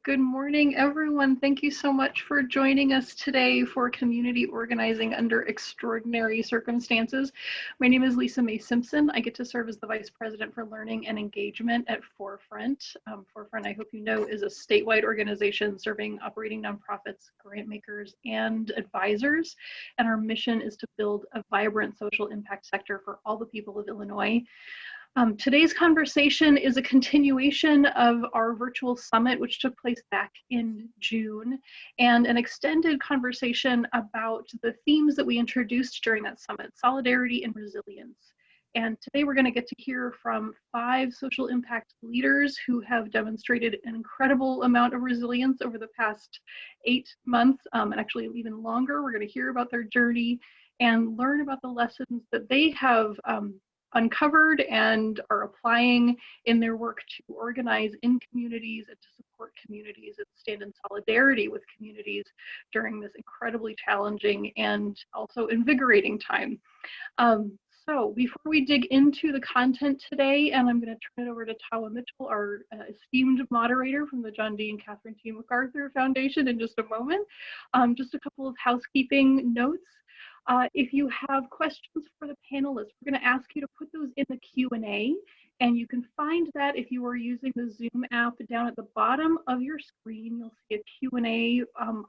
Good morning, everyone. Thank you so much for joining us today for Community Organizing Under Extraordinary Circumstances. My name is Lisa Mae Simpson. I get to serve as the Vice President for Learning and Engagement at Forefront. Forefront, I hope you know, is a statewide organization serving operating nonprofits, grant makers, and advisors. And our mission is to build a vibrant social impact sector for all the people of Illinois. Today's conversation is a continuation of our virtual summit, which took place back in June, and an extended conversation about the themes that we introduced during that summit, solidarity and resilience. And today we're going to get to hear from 5 social impact leaders who have demonstrated an incredible amount of resilience over the past 8 months, and actually even longer. We're going to hear about their journey and learn about the lessons that they have uncovered and are applying in their work to organize in communities and to support communities and stand in solidarity with communities during this incredibly challenging and also invigorating time. So before we dig into the content today, and I'm going to turn it over to Tawa Mitchell, our esteemed moderator from the John D. and Catherine T. MacArthur Foundation in just a moment, just a couple of housekeeping notes. If you have questions for the panelists, we're going to ask you to put those in the Q&A, and you can find that if you are using the Zoom app down at the bottom of your screen. You'll see a Q&A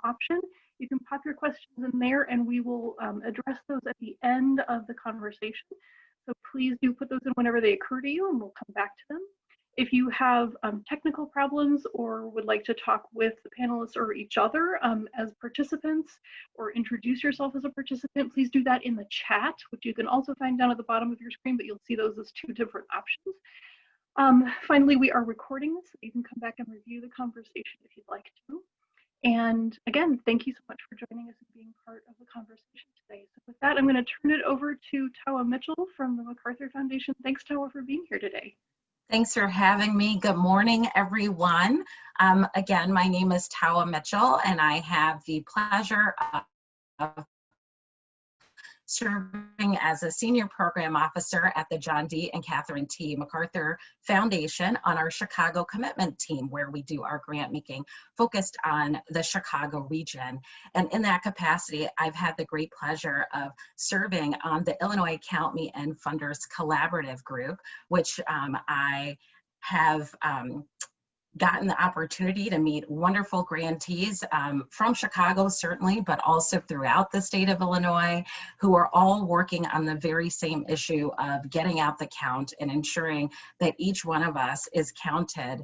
option. You can pop your questions in there, and we will address those at the end of the conversation. So please do put those in whenever they occur to you, and we'll come back to them. If you have technical problems or would like to talk with the panelists or each other as participants or introduce yourself as a participant, please do that in the chat, which you can also find down at the bottom of your screen, but you'll see those as 2 different options. Finally, we are recording this, so you can come back and review the conversation if you'd like to. And again, thank you so much for joining us and being part of the conversation today. So with that, I'm going to turn it over to Tawa Mitchell from the MacArthur Foundation. Thanks, Tawa, for being here today. Thanks for having me. Good morning, everyone. Again, my name is Tawa Mitchell, and I have the pleasure of serving as a senior program officer at the John D. and Catherine T. MacArthur Foundation on our Chicago commitment team, where we do our grant making focused on the Chicago region. And in that capacity, I've had the great pleasure of serving on the Illinois Count Me In Funders Collaborative Group, which I have gotten the opportunity to meet wonderful grantees from Chicago, certainly, but also throughout the state of Illinois, who are all working on the very same issue of getting out the count and ensuring that each one of us is counted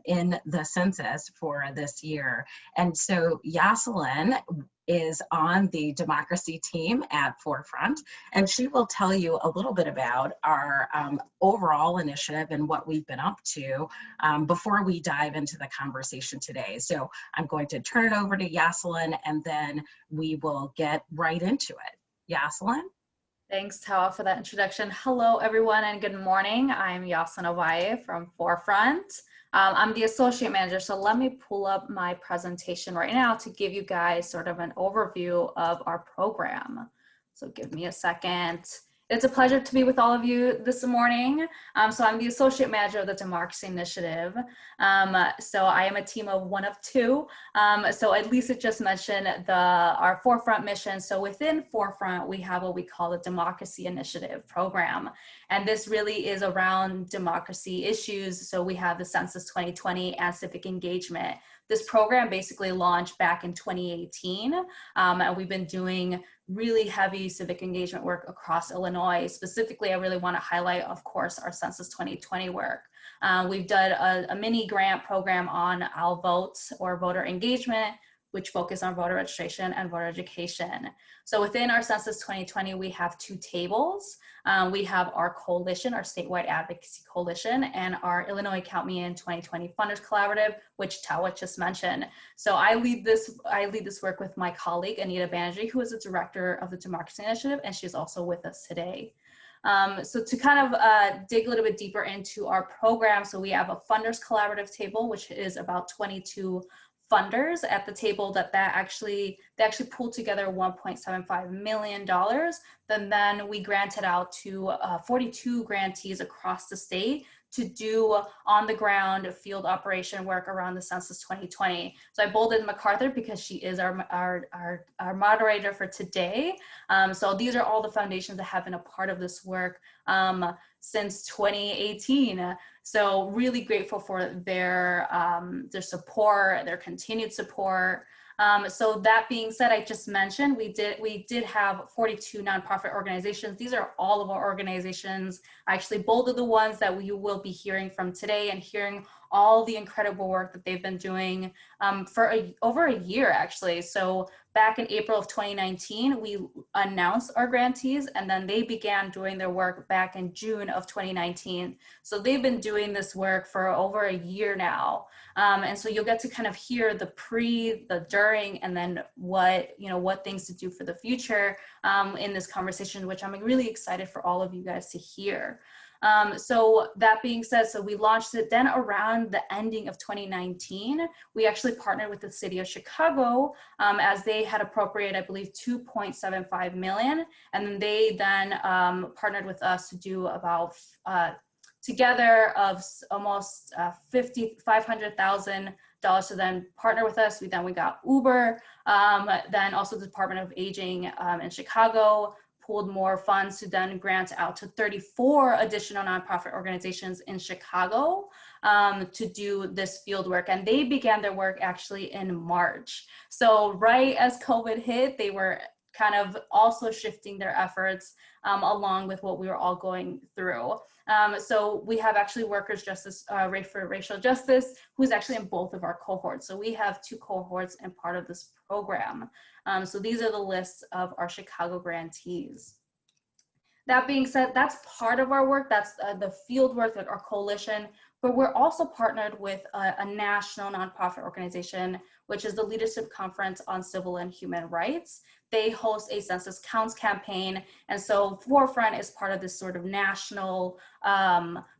in the census for this year. And so Yoselin is on the democracy team at Forefront, and she will tell you a little bit about our overall initiative and what we've been up to before we dive into the conversation today. So I'm going to turn it over to Yoselin, and then we will get right into it. Yoselin? Thanks, Tawa, for that introduction. Hello, everyone, and good morning. I'm Yoselin Ovalle from Forefront. I'm the associate manager, so let me pull up my presentation right now to give you guys sort of an overview of our program. So give me a second. It's a pleasure to be with all of you this morning. So I'm the associate manager of the Democracy Initiative. So I am a team of 1 of 2. So at least it just mentioned our Forefront mission. So within Forefront, we have what we call the Democracy Initiative program. And this really is around democracy issues. So we have the Census 2020 and civic engagement. This program basically launched back in 2018, and we've been doing really heavy civic engagement work across Illinois. Specifically, I really want to highlight, of course, our Census 2020 work. We've done a mini grant program on I'll Vote, or voter engagement, which focus on voter registration and voter education. So within our Census 2020, we have 2 tables. We have our coalition, our statewide advocacy coalition, and our Illinois Count Me In 2020 Funders Collaborative, which Tawa just mentioned. So I lead this work with my colleague, Anita Banerjee, who is the director of the Democracy Initiative, and she's also with us today. So to kind of dig a little bit deeper into our program, so we have a Funders Collaborative table, which is about 22 funders at the table they actually pulled together $1.75 million. Then we granted out to 42 grantees across the state to do on the ground field operation work around the Census 2020. So I bolded MacArthur because she is our moderator for today. So these are all the foundations that have been a part of this work since 2018. So really grateful for their support, their continued support. So that being said, I just mentioned we did have 42 nonprofit organizations. These are all of our organizations. I actually bolded the ones that we will be hearing from today and hearing all the incredible work that they've been doing for over a year, actually. So back in April of 2019, we announced our grantees, and then they began doing their work back in June of 2019. So they've been doing this work for over a year now. And so you'll get to kind of hear the pre, the during, and then what things to do for the future in this conversation, which I'm really excited for all of you guys to hear. So that being said, so we launched it then around the ending of 2019. We actually partnered with the city of Chicago as they had appropriated, I believe, $2.75 million. And then they partnered with us to do about together of almost $500,000 to then partner with us. We got Uber, then also the Department of Aging in Chicago pooled more funds to then grant out to 34 additional nonprofit organizations in Chicago to do this field work. And they began their work actually in March. So right as COVID hit, they were kind of also shifting their efforts along with what we were all going through. So we have actually Workers Justice, for Racial Justice, who's actually in both of our cohorts. So we have 2 cohorts and part of this program. So these are the lists of our Chicago grantees. That being said, that's part of our work. That's the field work that our coalition, but we're also partnered with a national nonprofit organization, which is the Leadership Conference on Civil and Human Rights. They host a Census Counts campaign. And so Forefront is part of this sort of national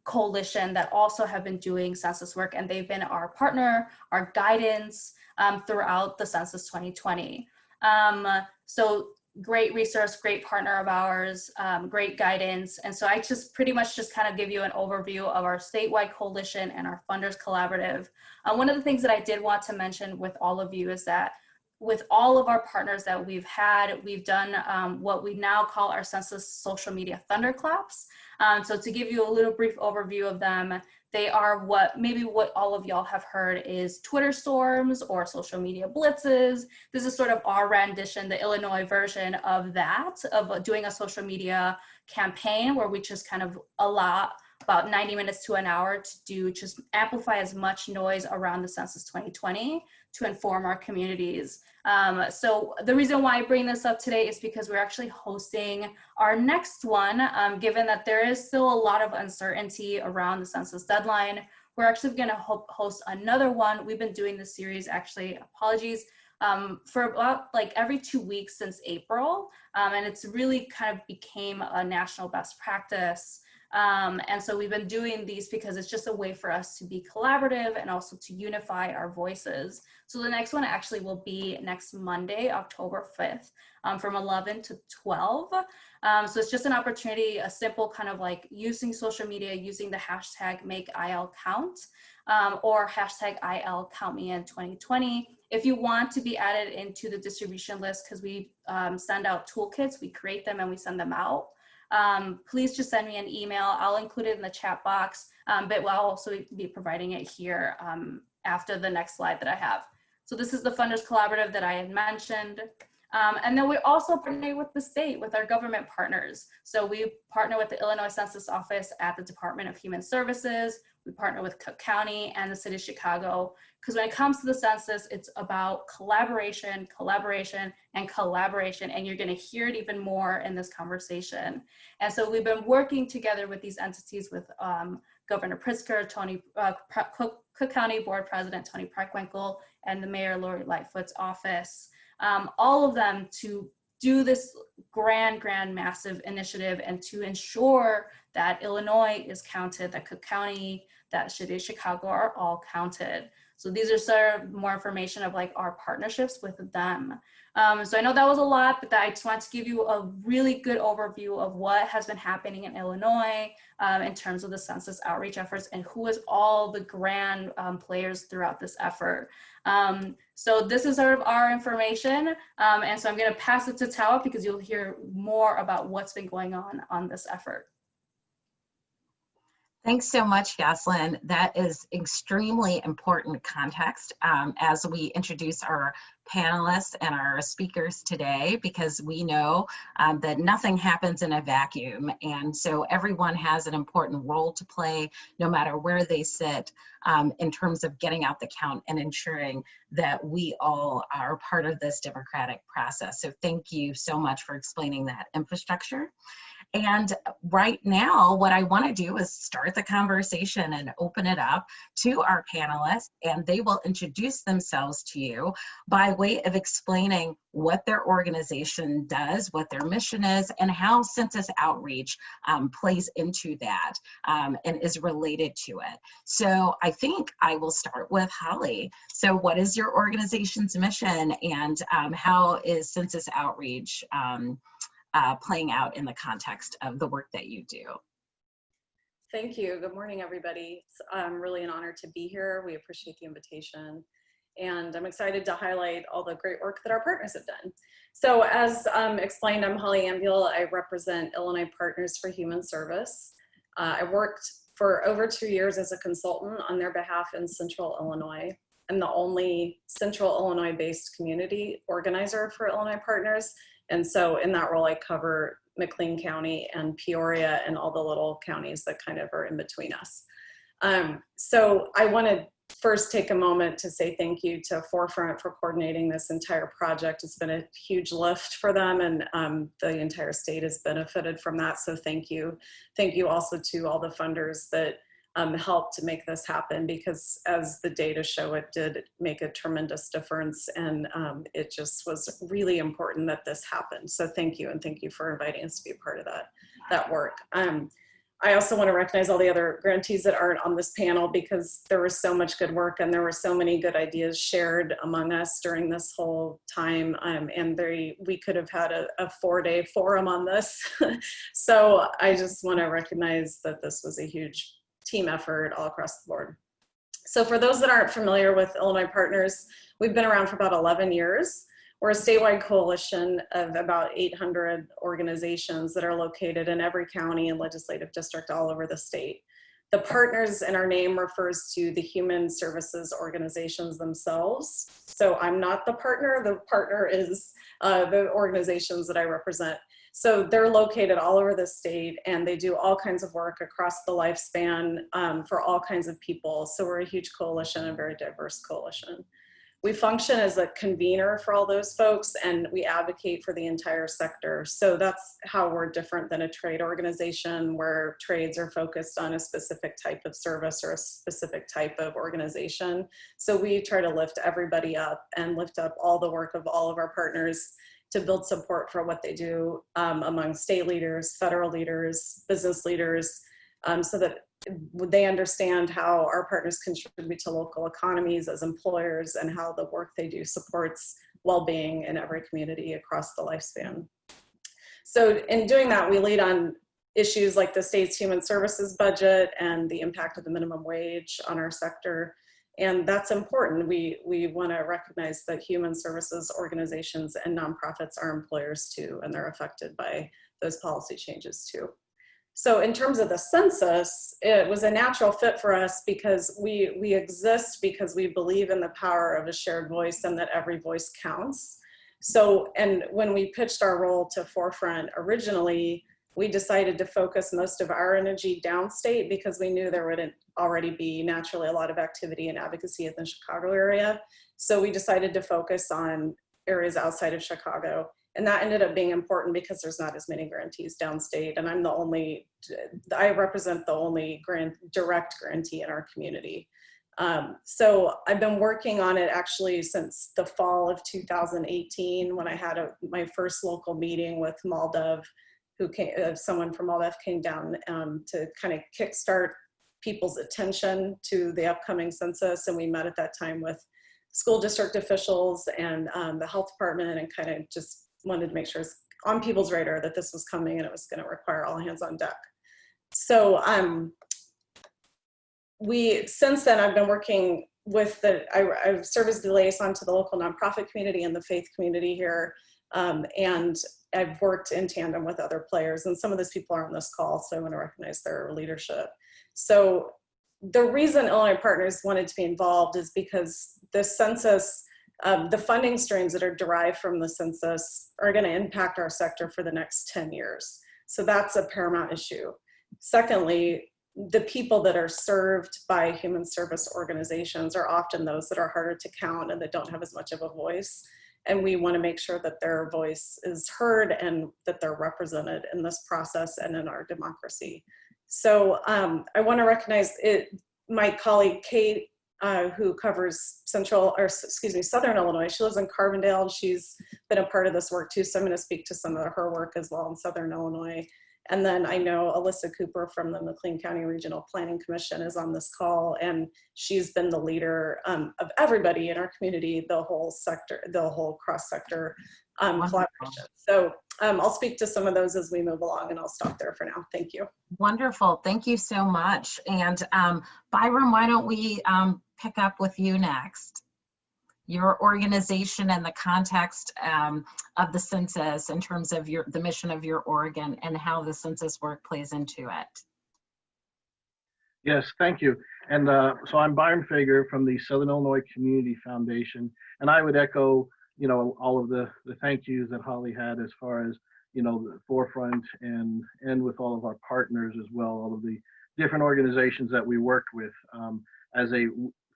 coalition that also have been doing census work. And they've been our partner, our guidance throughout the Census 2020. So great resource, great partner of ours, great guidance. And so I just pretty much just kind of give you an overview of our statewide coalition and our funders collaborative. One of the things that I did want to mention with all of you is that with all of our partners that we've had, we've done what we now call our Census social media thunderclaps. So to give you a little brief overview of them, they are what all of y'all have heard is Twitter storms or social media blitzes. This is sort of our rendition, the Illinois version of that, of doing a social media campaign where we just kind of allow about 90 minutes to an hour to just amplify as much noise around the Census 2020 to inform our communities. So the reason why I bring this up today is because we're actually hosting our next one, given that there is still a lot of uncertainty around the census deadline. We're actually going to host another one. We've been doing this series, actually, apologies, for about like every 2 weeks since April. And it's really kind of became a national best practice. And so we've been doing these because it's just a way for us to be collaborative and also to unify our voices. So the next one actually will be next Monday, October 5th, from 11 to 12. So it's just an opportunity, a simple kind of like using social media, using the hashtag #MakeILCount or hashtag #ILCountMeIn2020. If you want to be added into the distribution list, because we send out toolkits, we create them and we send them out. Please just send me an email. I'll include it in the chat box, but we'll also be providing it here after the next slide that I have. So this is the Funders Collaborative that I had mentioned. And then we also partner with the state, with our government partners. So we partner with the Illinois Census Office at the Department of Human Services. We partner with Cook County and the City of Chicago. Because when it comes to the census, it's about collaboration, collaboration, and collaboration. And you're going to hear it even more in this conversation. And so we've been working together with these entities, with Governor Pritzker, Cook County Board President Tony Preckwinkle, and the Mayor Lori Lightfoot's office. All of them to do this grand, massive initiative and to ensure that Illinois is counted, that Cook County, that City of Chicago are all counted. So these are sort of more information of like our partnerships with them. So I know that was a lot, but I just wanted to give you a really good overview of what has been happening in Illinois in terms of the census outreach efforts and who is all the grand players throughout this effort. So this is sort of our information. And so I'm going to pass it to Tawa because you'll hear more about what's been going on this effort. Thanks so much, Yaslin. That is extremely important context as we introduce our panelists and our speakers today, because we know that nothing happens in a vacuum. And so everyone has an important role to play, no matter where they sit, in terms of getting out the count and ensuring that we all are part of this democratic process. So thank you so much for explaining that infrastructure. And right now, what I want to do is start the conversation and open it up to our panelists, and they will introduce themselves to you by way of explaining what their organization does, what their mission is, and how census outreach plays into that and is related to it. So I think I will start with Holly. So what is your organization's mission, and how is census outreach playing out in the context of the work that you do? Thank you. Good morning, everybody. It's really an honor to be here. We appreciate the invitation. And I'm excited to highlight all the great work that our partners have done. So as explained, I'm Holly Ambule. I represent Illinois Partners for Human Service. I worked for over 2 years as a consultant on their behalf in Central Illinois. I'm the only Central Illinois-based community organizer for Illinois Partners. And so in that role, I cover McLean County and Peoria and all the little counties that kind of are in between us. So I want to first take a moment to say thank you to Forefront for coordinating this entire project. It's been a huge lift for them, and the entire state has benefited from that. So thank you. Thank you also to all the funders that helped to make this happen, because as the data show, it did make a tremendous difference, and it just was really important that this happened. So thank you, and thank you for inviting us to be a part of that work. I also want to recognize all the other grantees that aren't on this panel, because there was so much good work and there were so many good ideas shared among us during this whole time, and we could have had a 4-day forum on this. So I just want to recognize that this was a huge team effort all across the board. So for those that aren't familiar with Illinois Partners, we've been around for about 11 years. We're a statewide coalition of about 800 organizations that are located in every county and legislative district all over the state. The partners in our name refers to the human services organizations themselves. So I'm not the partner is the organizations that I represent. So they're located all over the state, and they do all kinds of work across the lifespan for all kinds of people. So we're a huge coalition, a very diverse coalition. We function as a convener for all those folks, and we advocate for the entire sector. So that's how we're different than a trade organization, where trades are focused on a specific type of service or a specific type of organization. So we try to lift everybody up and lift up all the work of all of our partners to build support for what they do among state leaders, federal leaders, business leaders, so that they understand how our partners contribute to local economies as employers, and how the work they do supports well-being in every community across the lifespan. So in doing that, we lead on issues like the state's human services budget and the impact of the minimum wage on our sector. And that's important. We want to recognize that human services organizations and nonprofits are employers too, and they're affected by those policy changes too. So in terms of the census, it was a natural fit for us, because we exist because we believe in the power of a shared voice and that every voice counts. So, and when we pitched our role to Forefront originally, we decided to focus most of our energy downstate, because we knew there wouldn't already be naturally a lot of activity and advocacy in the Chicago area. So we decided to focus on areas outside of Chicago. And that ended up being important because there's not as many grantees downstate. And I represent the only direct grantee in our community. So I've been working on it actually since the fall of 2018, when I had my first local meeting with MALDEV, someone from MALDEV came down to kind of kickstart people's attention to the upcoming census. And we met at that time with school district officials and the health department, and kind of just wanted to make sure it's on people's radar that this was coming and it was going to require all hands on deck. So since then I've been working with I've served as the liaison to the local nonprofit community and the faith community here. And I've worked in tandem with other players, and some of those people are on this call, so I want to recognize their leadership. So the reason Illinois Partners wanted to be involved is because the census, the funding streams that are derived from the census are going to impact our sector for the next 10 years. So that's a paramount issue. Secondly, the people that are served by human service organizations are often those that are harder to count and that don't have as much of a voice. And we want to make sure that their voice is heard and that they're represented in this process and in our democracy. So I want to recognize my colleague Kate, who covers Southern Illinois. She lives in Carbondale, and she's been a part of this work too. So I'm going to speak to some of her work as well in Southern Illinois. And then I know Alyssa Cooper from the McLean County Regional Planning Commission is on this call, and she's been the leader of everybody in our community, the whole sector, the whole cross-sector collaboration. So I'll speak to some of those as we move along, and I'll stop there for now. Thank you. Wonderful. Thank you so much. And Byron, why don't we pick up with you next? Your organization and the context of the census in terms of the mission of your org and how the census work plays into it. Yes, thank you. And so I'm Byron Fager from the Southern Illinois Community Foundation, and I would echo, all of the thank yous that Holly had as far as, the forefront and with all of our partners as well, all of the different organizations that we worked with.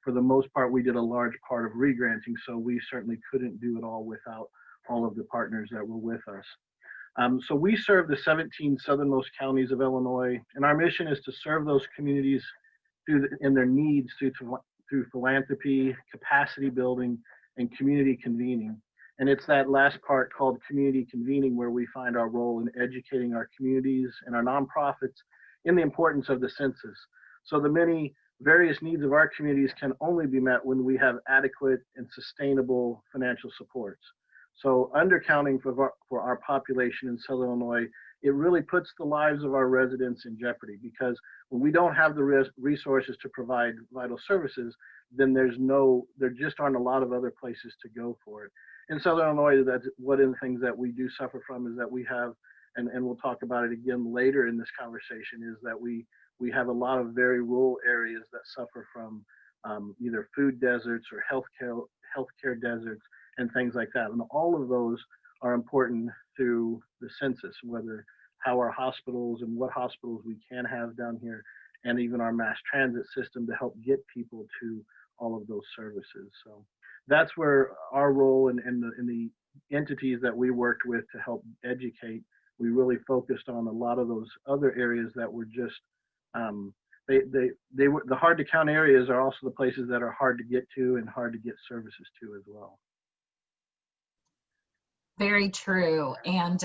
For the most part, we did a large part of regranting, so we certainly couldn't do it all without all of the partners that were with us. So we serve the 17 southernmost counties of Illinois, and our mission is to serve those communities in their needs through philanthropy, capacity building, and community convening. And it's that last part called community convening where we find our role in educating our communities and our nonprofits in the importance of the census. So the many various needs of our communities can only be met when we have adequate and sustainable financial supports. So undercounting for our population in Southern Illinois, it really puts the lives of our residents in jeopardy, because when we don't have the resources to provide vital services, then there just aren't a lot of other places to go for it. In Southern Illinois, that's one of the things that we do suffer from, is that we have, and we'll talk about it again later in this conversation, is that we have a lot of very rural areas that suffer from either food deserts or healthcare deserts and things like that. And all of those are important to the census, whether how our hospitals and what hospitals we can have down here, and even our mass transit system to help get people to all of those services. So that's where our role in the entities that we worked with to help educate, we really focused on a lot of those other areas that were just they were the hard to count areas are also the places that are hard to get to and hard to get services to as well. Very true. And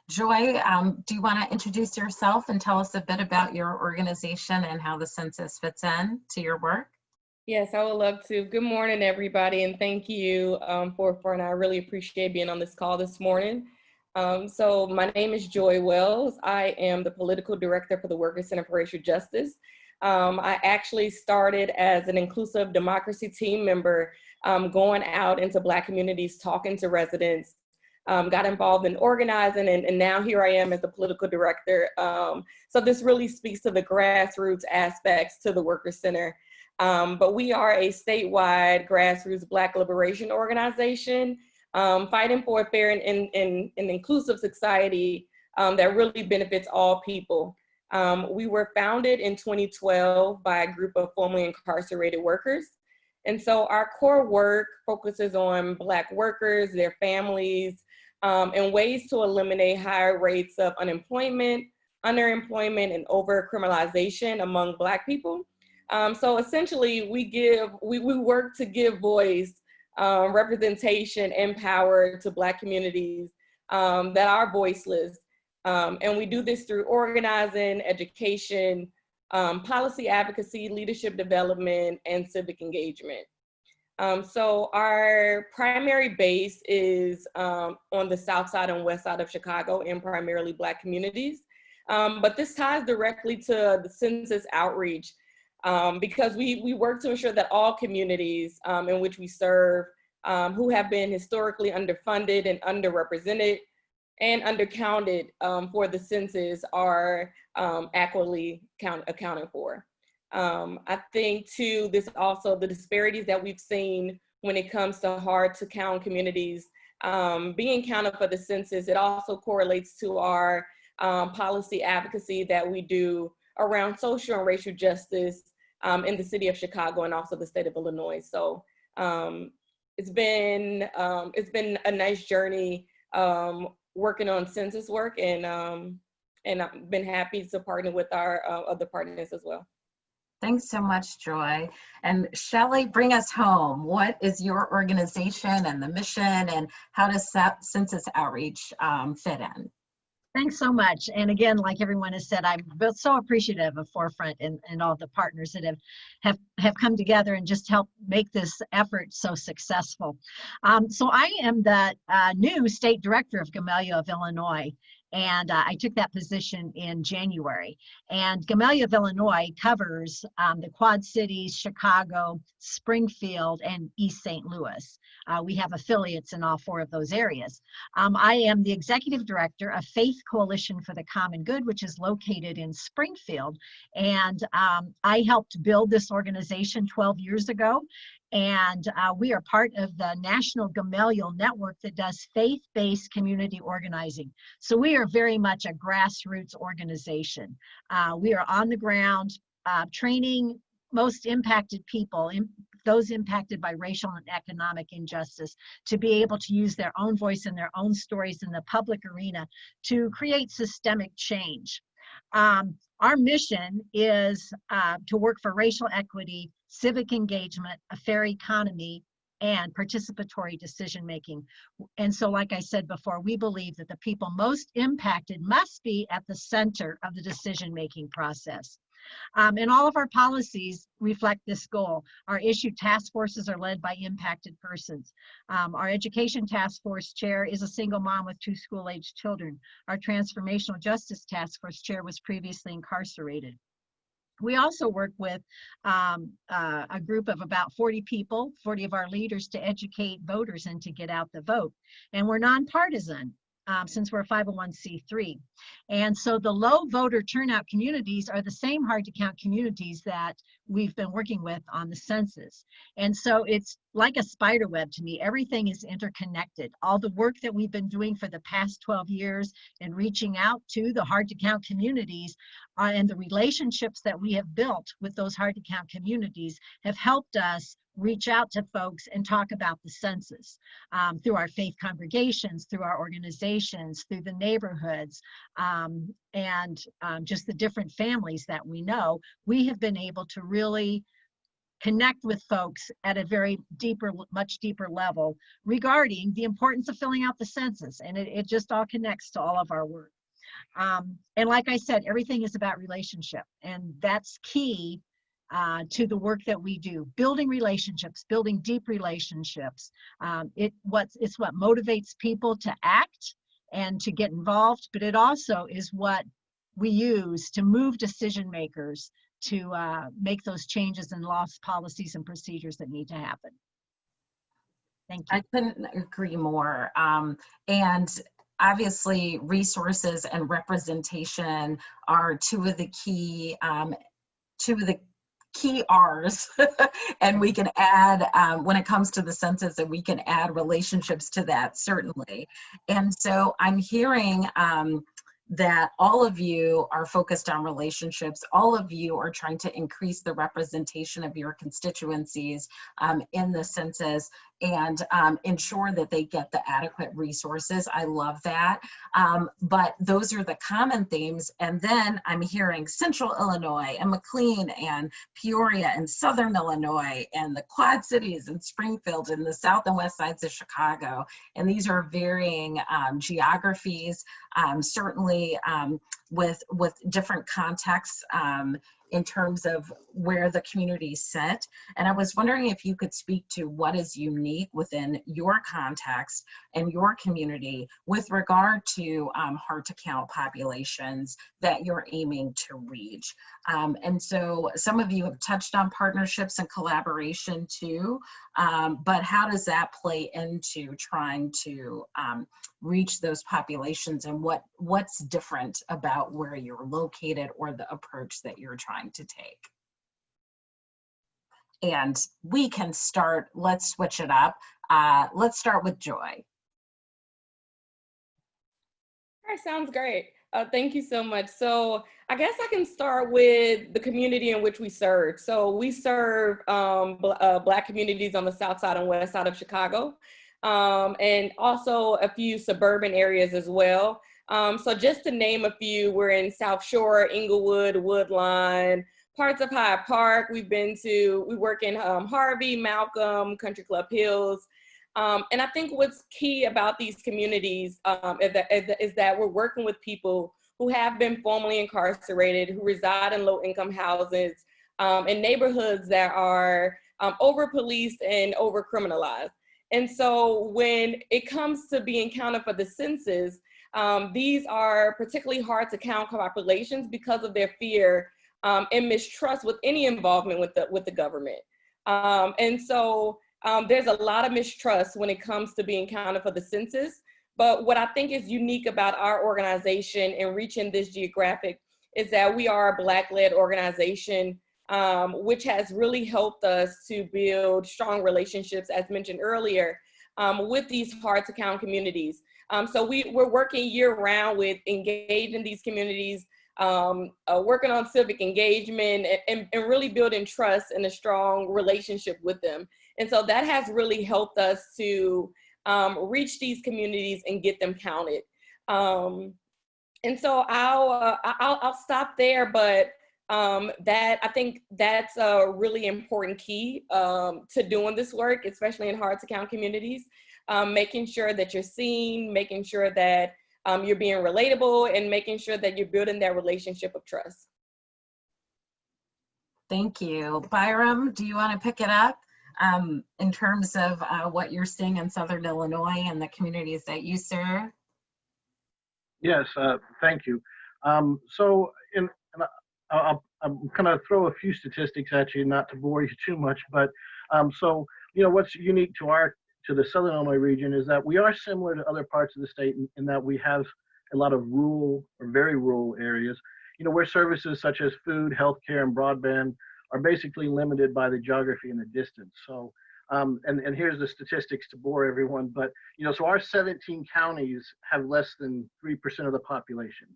Joy, do you want to introduce yourself and tell us a bit about your organization and how the census fits in to your work? Yes, I would love to. Good morning, everybody, and thank you, Forefront. I really appreciate being on this call this morning. So my name is Joy Wells. I am the political director for the Workers Center for Racial Justice. I actually started as an inclusive democracy team member, going out into Black communities, talking to residents, got involved in organizing, and now here I am as the political director. So this really speaks to the grassroots aspects to the Workers Center. But we are a statewide grassroots Black liberation organization, fighting for a fair and inclusive society that really benefits all people. We were founded in 2012 by a group of formerly incarcerated workers. And so our core work focuses on Black workers, their families, and ways to eliminate higher rates of unemployment, underemployment, and over-criminalization among Black people. So essentially, we work to give voice, representation, and power to Black communities that are voiceless. And we do this through organizing, education, policy advocacy, leadership development, and civic engagement. So our primary base is on the south side and west side of Chicago in primarily Black communities. But this ties directly to the census outreach because we work to ensure that all communities in which we serve who have been historically underfunded and underrepresented and undercounted for the census are adequately accounted for. I think too, this also the disparities that we've seen when it comes to hard to count communities being counted for the census, it also correlates to our policy advocacy that we do around social and racial justice in the city of Chicago and also the state of Illinois. So it's been a nice journey working on census work, and I've been happy to partner with our other partners as well. Thanks so much, Joy. And Shelley, bring us home. What is your organization and the mission, and how does census outreach fit in? Thanks so much. And again, like everyone has said, I'm so appreciative of Forefront and all the partners that have come together and just helped make this effort so successful. So I am the new state director of Gamellia of Illinois. And I took that position in January. And Gamellia of Illinois covers the Quad Cities, Chicago, Springfield, and East St. Louis. We have affiliates in all 4 of those areas. I am the executive director of Faith Coalition for the Common Good, which is located in Springfield. And I helped build this organization 12 years ago. And we are part of the National Gamaliel Network that does faith-based community organizing. So we are very much a grassroots organization. We are on the ground training most impacted people, those impacted by racial and economic injustice, to be able to use their own voice and their own stories in the public arena to create systemic change. Our mission is to work for racial equity, civic engagement, a fair economy, and participatory decision-making. And so, like I said before, we believe that the people most impacted must be at the center of the decision-making process. And all of our policies reflect this goal. Our issue task forces are led by impacted persons. Our education task force chair is a single mom with 2 school-aged children. Our transformational justice task force chair was previously incarcerated. We also work with a group of about 40 people, 40 of our leaders, to educate voters and to get out the vote. And we're nonpartisan. Since we're a 501c3. And so the low voter turnout communities are the same hard to count communities that we've been working with on the census. And so it's like a spider web to me. Everything is interconnected. All the work that we've been doing for the past 12 years and reaching out to the hard to count communities and the relationships that we have built with those hard to count communities have helped us reach out to folks and talk about the census through our faith congregations, through our organizations, through the neighborhoods, and just the different families that we know. We have been able to really connect with folks at a very deeper, much deeper level regarding the importance of filling out the census. And it just all connects to all of our work. And like I said, everything is about relationship, and that's key to the work that we do. Building relationships, building deep relationships. It's what motivates people to act and to get involved, but it also is what we use to move decision makers to make those changes in laws, policies, and procedures that need to happen. Thank you. I couldn't agree more. And obviously, resources and representation are two of the key R's, and we can add, when it comes to the census, and we can add relationships to that, certainly. And so I'm hearing that all of you are focused on relationships. All of you are trying to increase the representation of your constituencies in the census and ensure that they get the adequate resources. I love that. But those are the common themes. And then I'm hearing Central Illinois and McLean and Peoria and Southern Illinois and the Quad Cities and Springfield and the South and West sides of Chicago. And these are varying geographies, certainly with different contexts in terms of where the communities sit. And I was wondering if you could speak to what is unique within your context and your community with regard to hard to count populations that you're aiming to reach. And so some of you have touched on partnerships and collaboration too, but how does that play into trying to reach those populations, and what's different about where you're located or the approach that you're trying to take? And we can start, let's switch it up. Let's start with Joy. All right, sounds great. Thank you so much. So I guess I can start with the community in which we serve. So we serve Black communities on the south side and west side of Chicago, and also a few suburban areas as well. So just to name a few, we're in South Shore, Inglewood, Woodline, parts of Hyde Park. We work in Harvey, Malcolm, Country Club Hills. And I think what's key about these communities is that we're working with people who have been formerly incarcerated, who reside in low-income houses, in neighborhoods that are over-policed and over-criminalized. And so when it comes to being counted for the census, these are particularly hard to count populations because of their fear and mistrust with any involvement with the government. And so there's a lot of mistrust when it comes to being counted for the census. But what I think is unique about our organization and reaching this geographic is that we are a Black-led organization, which has really helped us to build strong relationships, as mentioned earlier, with these hard to count communities. So we're working year-round with engaging these communities, working on civic engagement and really building trust and a strong relationship with them. And so that has really helped us to reach these communities and get them counted. And so I'll stop there, but I think that's a really important key to doing this work, especially in hard to count communities, making sure that you're seen, making sure that you're being relatable, and making sure that you're building that relationship of trust. Thank you. Byram, do you want to pick it up in terms of what you're seeing in Southern Illinois and the communities that you serve? Yes, thank you. I'm going to throw a few statistics at you, not to bore you too much, but so, you know, what's unique to the Southern Illinois region is that we are similar to other parts of the state in that we have a lot of rural or very rural areas, you know, where services such as food, healthcare, and broadband are basically limited by the geography and the distance. So, and here's the statistics to bore everyone, but, you know, so our 17 counties have less than 3% of the population,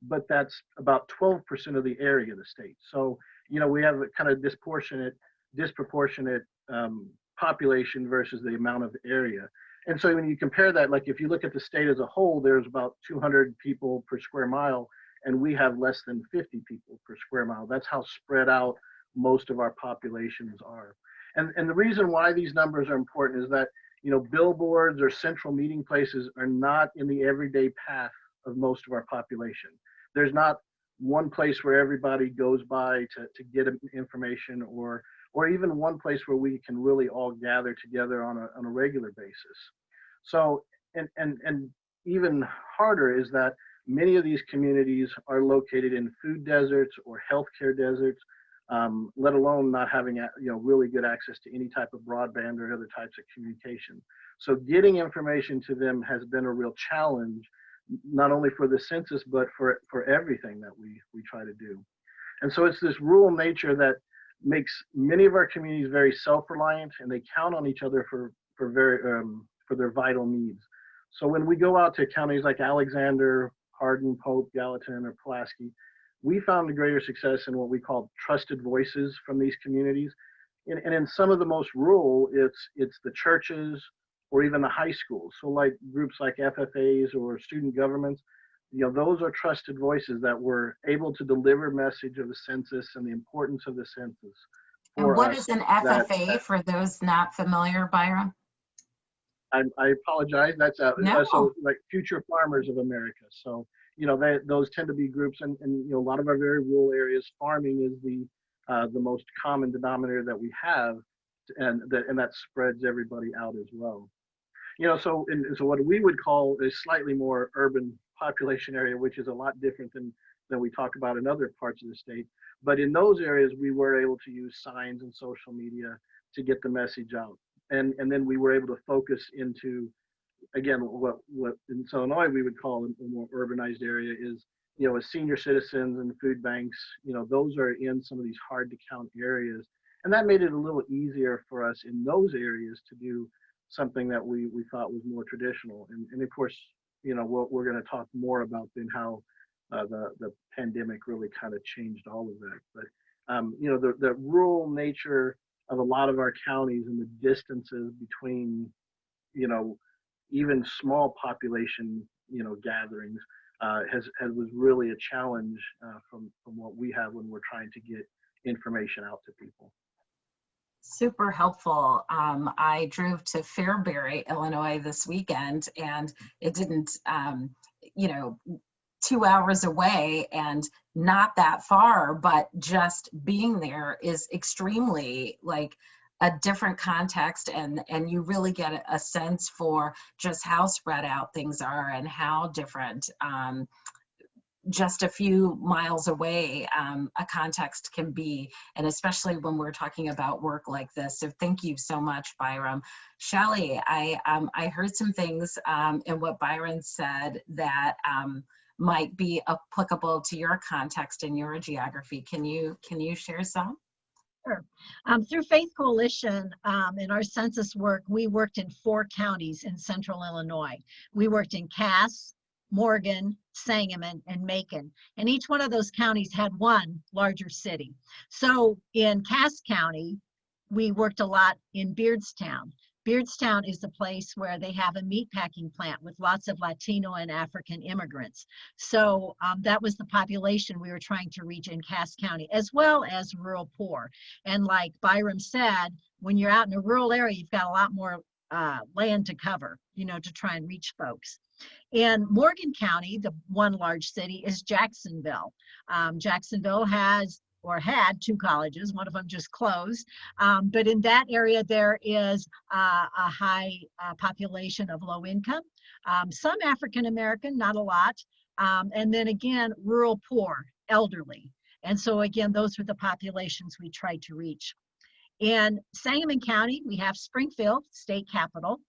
but that's about 12% of the area of the state. So, you know, we have a kind of disproportionate population versus the amount of area. And so when you compare that, like if you look at the state as a whole, there's about 200 people per square mile, and we have less than 50 people per square mile. That's how spread out most of our populations are. And the reason why these numbers are important is that, you know, billboards or central meeting places are not in the everyday path of most of our population. There's not one place where everybody goes by to get information, or even one place where we can really all gather together on a regular basis. So, and even harder is that many of these communities are located in food deserts or healthcare deserts, let alone not having, you know, really good access to any type of broadband or other types of communication. So getting information to them has been a real challenge, not only for the census, but for everything that we try to do. And so it's this rural nature that makes many of our communities very self-reliant, and they count on each other for their vital needs. So when we go out to counties like Alexander, Hardin, Pope, Gallatin, or Pulaski, we found a greater success in what we call trusted voices from these communities. And in some of the most rural, it's the churches or even the high schools. So like groups like FFAs or student governments, you know, those are trusted voices that were able to deliver message of the census and the importance of the census. And what is an FFA for those not familiar, Byram? I apologize. That's No. So like Future Farmers of America. So those tend to be groups, and a lot of our very rural areas, farming is the most common denominator that we have, and that spreads everybody out as well. So what we would call a slightly more urban population area, which is a lot different than we talk about in other parts of the state. But in those areas, we were able to use signs and social media to get the message out. And then we were able to focus into, again, what in Illinois we would call a more urbanized area is, as senior citizens and food banks, those are in some of these hard to count areas. And that made it a little easier for us in those areas to do something that we thought was more traditional. And of course, we're going to talk more about then how the pandemic really kind of changed all of that. But the rural nature of a lot of our counties and the distances between, even small population, gatherings was really a challenge from what we have when we're trying to get information out to people. Super helpful. I drove to Fairbury, Illinois this weekend, and it didn't, 2 hours away and not that far, but just being there is extremely like a different context, and you really get a sense for just how spread out things are and how different just a few miles away a context can be, and especially when we're talking about work like this. So thank you so much, Byram. Shelly, I heard some things in what Byron said that might be applicable to your context and your geography. Can you share some? Sure. Through Faith Coalition, in our census work, we worked in 4 counties in central Illinois. We worked in Cass, Morgan, Sangamon, and Macon. And each one of those counties had one larger city. So in Cass County, we worked a lot in Beardstown. Beardstown is the place where they have a meatpacking plant with lots of Latino and African immigrants. So that was the population we were trying to reach in Cass County, as well as rural poor. And like Byram said, when you're out in a rural area, you've got a lot more land to cover, to try and reach folks. In Morgan County, the one large city is Jacksonville. Jacksonville has or had 2 colleges, one of them just closed. But in that area, there is a high population of low income, some African American, not a lot. And then again, rural poor, elderly. And so again, those are the populations we tried to reach. In Sangamon County, we have Springfield, state capital,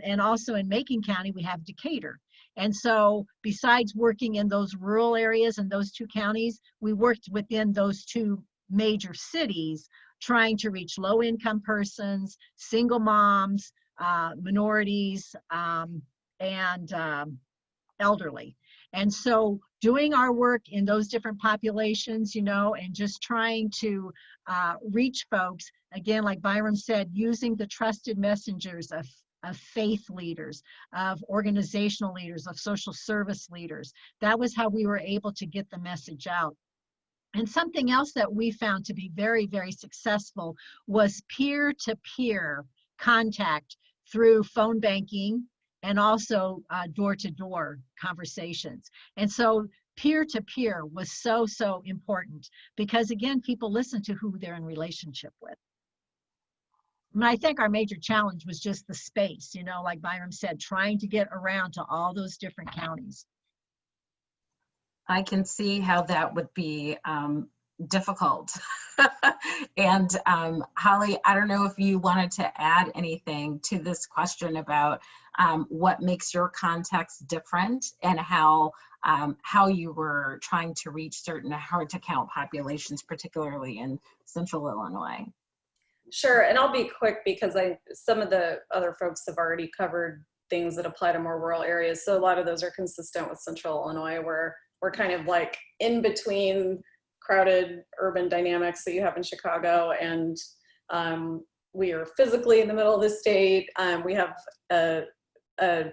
and also in Macon County, we have Decatur. And so besides working in those rural areas in those 2 counties, we worked within those 2 major cities, trying to reach low-income persons, single moms, minorities, and elderly. And so doing our work in those different populations, and just trying to reach folks, again, like Byram said, using the trusted messengers of faith leaders, of organizational leaders, of social service leaders. That was how we were able to get the message out. And something else that we found to be very, very successful was peer-to-peer contact through phone banking and also door-to-door conversations. And so peer-to-peer was so, so important because, again, people listen to who they're in relationship with. And I think our major challenge was just the space, like Byram said, trying to get around to all those different counties. I can see how that would be difficult. And Holly, I don't know if you wanted to add anything to this question about what makes your context different and how you were trying to reach certain hard to count populations, particularly in central Illinois. Sure, and I'll be quick because some of the other folks have already covered things that apply to more rural areas. So a lot of those are consistent with central Illinois, where we're kind of like in between crowded urban dynamics that you have in Chicago, and we are physically in the middle of the state. We have a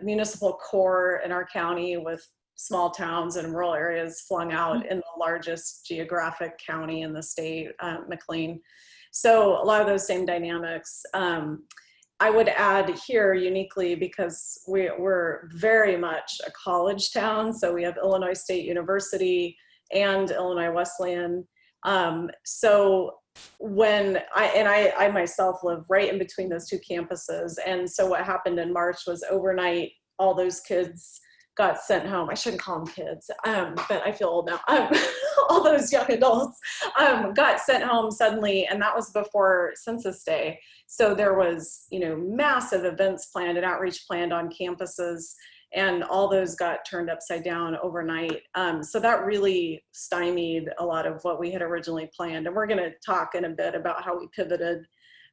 municipal core in our county with small towns and rural areas flung out in the largest geographic county in the state, McLean. So a lot of those same dynamics. I would add here uniquely, because we're very much a college town. So we have Illinois State University and Illinois Wesleyan. So when I myself live right in between those two campuses. And so what happened in March was overnight, all those kids got sent home. I shouldn't call them kids, but I feel old now. All those young adults got sent home suddenly, and that was before Census Day. So there was, massive events planned and outreach planned on campuses, and all those got turned upside down overnight. So that really stymied a lot of what we had originally planned. And we're going to talk in a bit about how we pivoted,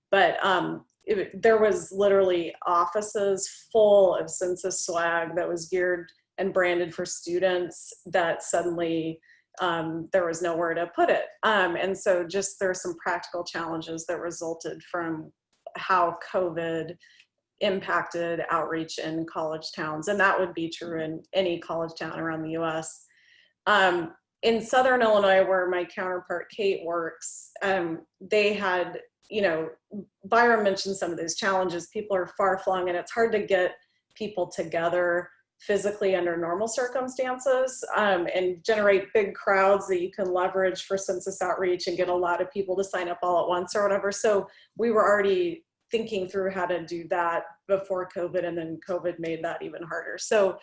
but there was literally offices full of census swag that was geared and branded for students that suddenly there was nowhere to put it. And so just there are some practical challenges that resulted from how COVID impacted outreach in college towns. And that would be true in any college town around the US. In Southern Illinois, where my counterpart Kate works, they had, Byron mentioned some of those challenges. People are far flung, and it's hard to get people together physically under normal circumstances, and generate big crowds that you can leverage for census outreach and get a lot of people to sign up all at once or whatever. So we were already thinking through how to do that before COVID, and then COVID made that even harder. So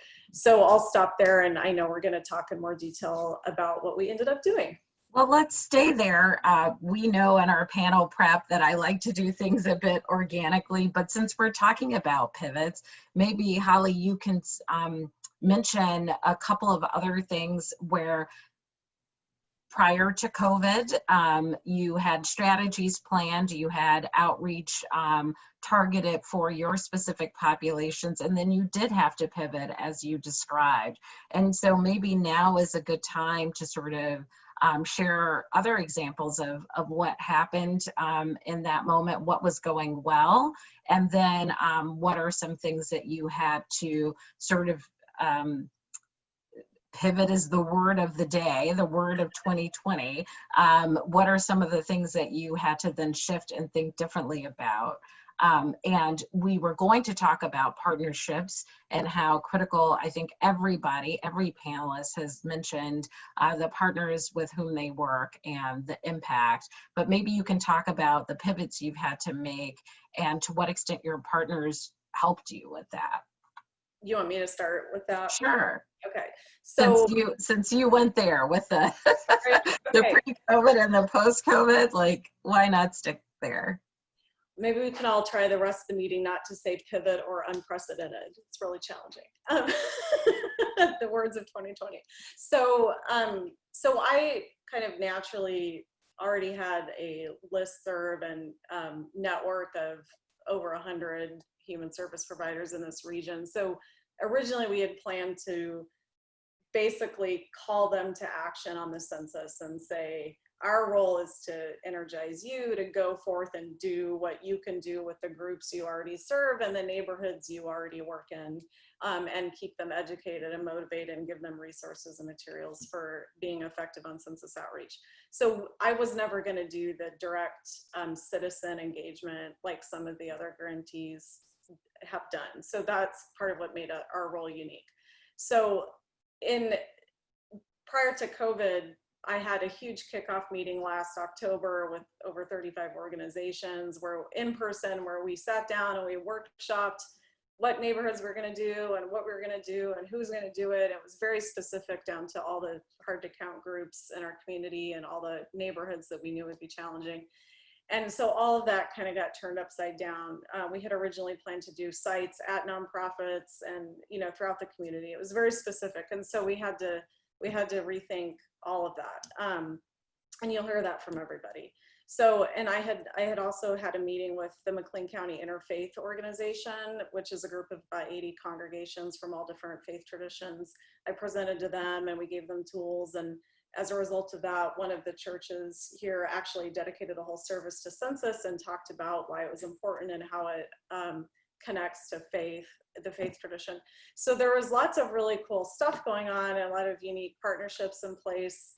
I'll stop there, and I know we're going to talk in more detail about what we ended up doing. Well, let's stay there. We know in our panel prep that I like to do things a bit organically, but since we're talking about pivots, maybe Holly, you can mention a couple of other things where prior to COVID, you had strategies planned, you had outreach targeted for your specific populations, and then you did have to pivot as you described. And so maybe now is a good time to sort of share other examples of what happened in that moment, what was going well, and then what are some things that you had to sort of pivot is the word of the day, the word of 2020. What are some of the things that you had to then shift and think differently about? And we were going to talk about partnerships and how critical, I think everybody, every panelist has mentioned the partners with whom they work and the impact, but maybe you can talk about the pivots you've had to make and to what extent your partners helped you with that. You want me to start with that? Sure. Okay. So since you went there with the the okay. pre-COVID and the post-COVID, like why not stick there? Maybe we can all try the rest of the meeting not to say pivot or unprecedented. It's really challenging. The words of 2020. So I kind of naturally already had a listserv and network of over 100 human service providers in this region. So originally we had planned to basically call them to action on the census and say, our role is to energize you to go forth and do what you can do with the groups you already serve and the neighborhoods you already work in, and keep them educated and motivated and give them resources and materials for being effective on census outreach. So I was never going to do the direct citizen engagement like some of the other grantees have done. So that's part of what made our role unique. So prior to COVID, I had a huge kickoff meeting last October with over 35 organizations in person where we sat down and we workshopped what neighborhoods we're going to do and what we were going to do and who's going to do it. It was very specific down to all the hard to count groups in our community and all the neighborhoods that we knew would be challenging. And so all of that kind of got turned upside down. We had originally planned to do sites at nonprofits and throughout the community. It was very specific, and so we had to rethink all of that. And you'll hear that from everybody. So, and I had also had a meeting with the McLean County Interfaith Organization, which is a group of about 80 congregations from all different faith traditions. I presented to them and we gave them tools, and as a result of that, one of the churches here actually dedicated a whole service to census and talked about why it was important and how it connects to faith, the faith tradition. So there was lots of really cool stuff going on and a lot of unique partnerships in place.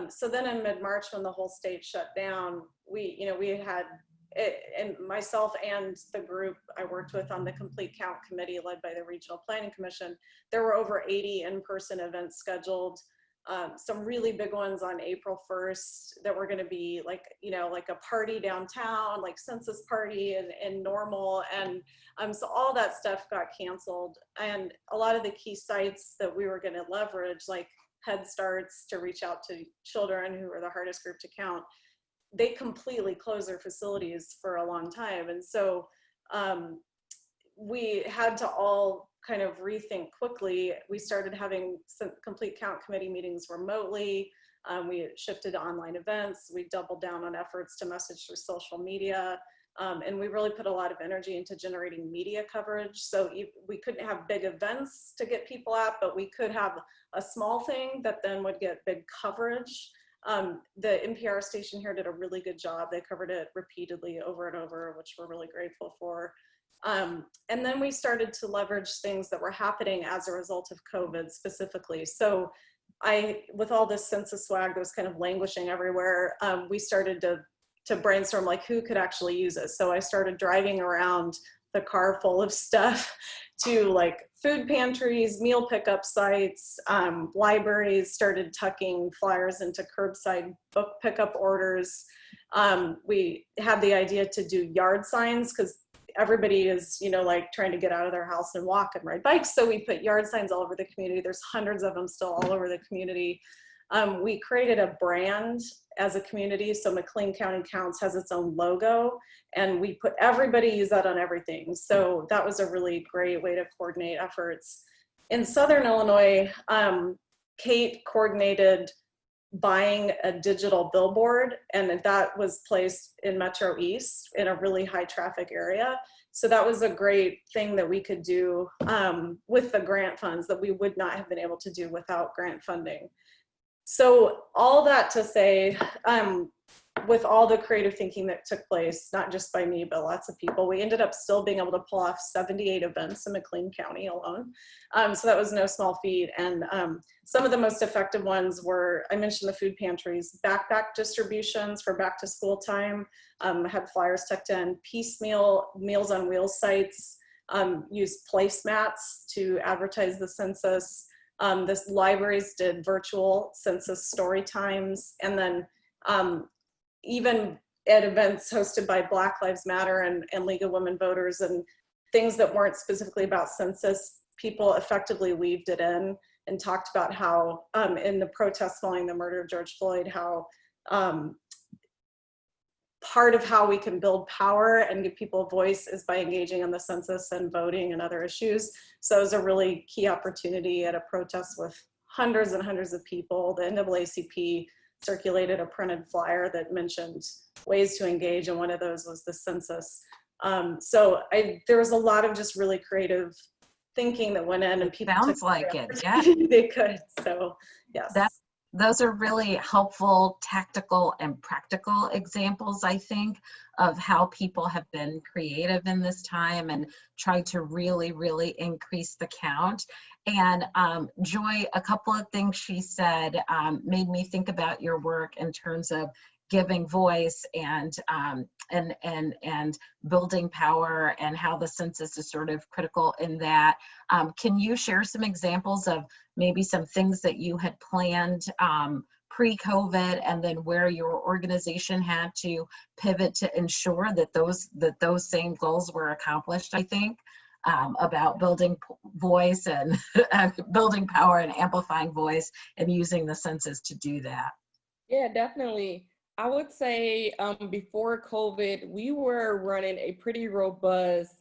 So then in mid-March, when the whole state shut down, we had and myself and the group I worked with on the Complete Count Committee led by the Regional Planning Commission, there were over 80 in-person events scheduled. Some really big ones on April 1st that were going to be like, like a party downtown, like census party and normal. And so all that stuff got canceled. And a lot of the key sites that we were going to leverage, like Head Starts to reach out to children who are the hardest group to count, they completely closed their facilities for a long time. And so we had to all kind of rethink quickly. We started having some Complete Count Committee meetings remotely. We shifted to online events. We doubled down on efforts to message through social media. And we really put a lot of energy into generating media coverage. So we couldn't have big events to get people out, but we could have a small thing that then would get big coverage. The NPR station here did a really good job. They covered it repeatedly over and over, which we're really grateful for. And then we started to leverage things that were happening as a result of COVID specifically. So with all this census swag that was kind of languishing everywhere, we started to brainstorm like who could actually use it. So I started driving around the car full of stuff to like food pantries, meal pickup sites, libraries, started tucking flyers into curbside book pickup orders. We had the idea to do yard signs because everybody is, like trying to get out of their house and walk and ride bikes. So we put yard signs all over the community. There's hundreds of them still all over the community. We created a brand as a community. So McLean County Counts has its own logo, and we put everybody use that on everything. So that was a really great way to coordinate efforts. In Southern Illinois, Kate coordinated buying a digital billboard, and that was placed in Metro East in a really high traffic area. So that was a great thing that we could do with the grant funds that we would not have been able to do without grant funding. So all that to say, with all the creative thinking that took place, not just by me, but lots of people, we ended up still being able to pull off 78 events in McLean County alone. So that was no small feat. And some of the most effective ones were, I mentioned the food pantries, backpack distributions for back to school time, had flyers tucked in, piecemeal Meals on Wheels sites, used placemats to advertise the census. The libraries did virtual census story times, and then even at events hosted by Black Lives Matter and League of Women Voters and things that weren't specifically about census, people effectively weaved it in and talked about how in the protests following the murder of George Floyd, how part of how we can build power and give people a voice is by engaging in the census and voting and other issues. So it was a really key opportunity at a protest with hundreds and hundreds of people. The NAACP circulated a printed flyer that mentioned ways to engage, and one of those was the census. So there was a lot of just really creative thinking that went in, and people sounds like it, yeah. They could, so yes. Those are really helpful, tactical and practical examples, I think, of how people have been creative in this time and tried to really, really increase the count. And Joy, a couple of things she said made me think about your work in terms of giving voice and building power, and how the census is sort of critical in that. Can you share some examples of maybe some things that you had planned pre-COVID, and then where your organization had to pivot to ensure that those same goals were accomplished? I think about building voice and building power and amplifying voice, and using the census to do that. Yeah, definitely. I would say before COVID, we were running a pretty robust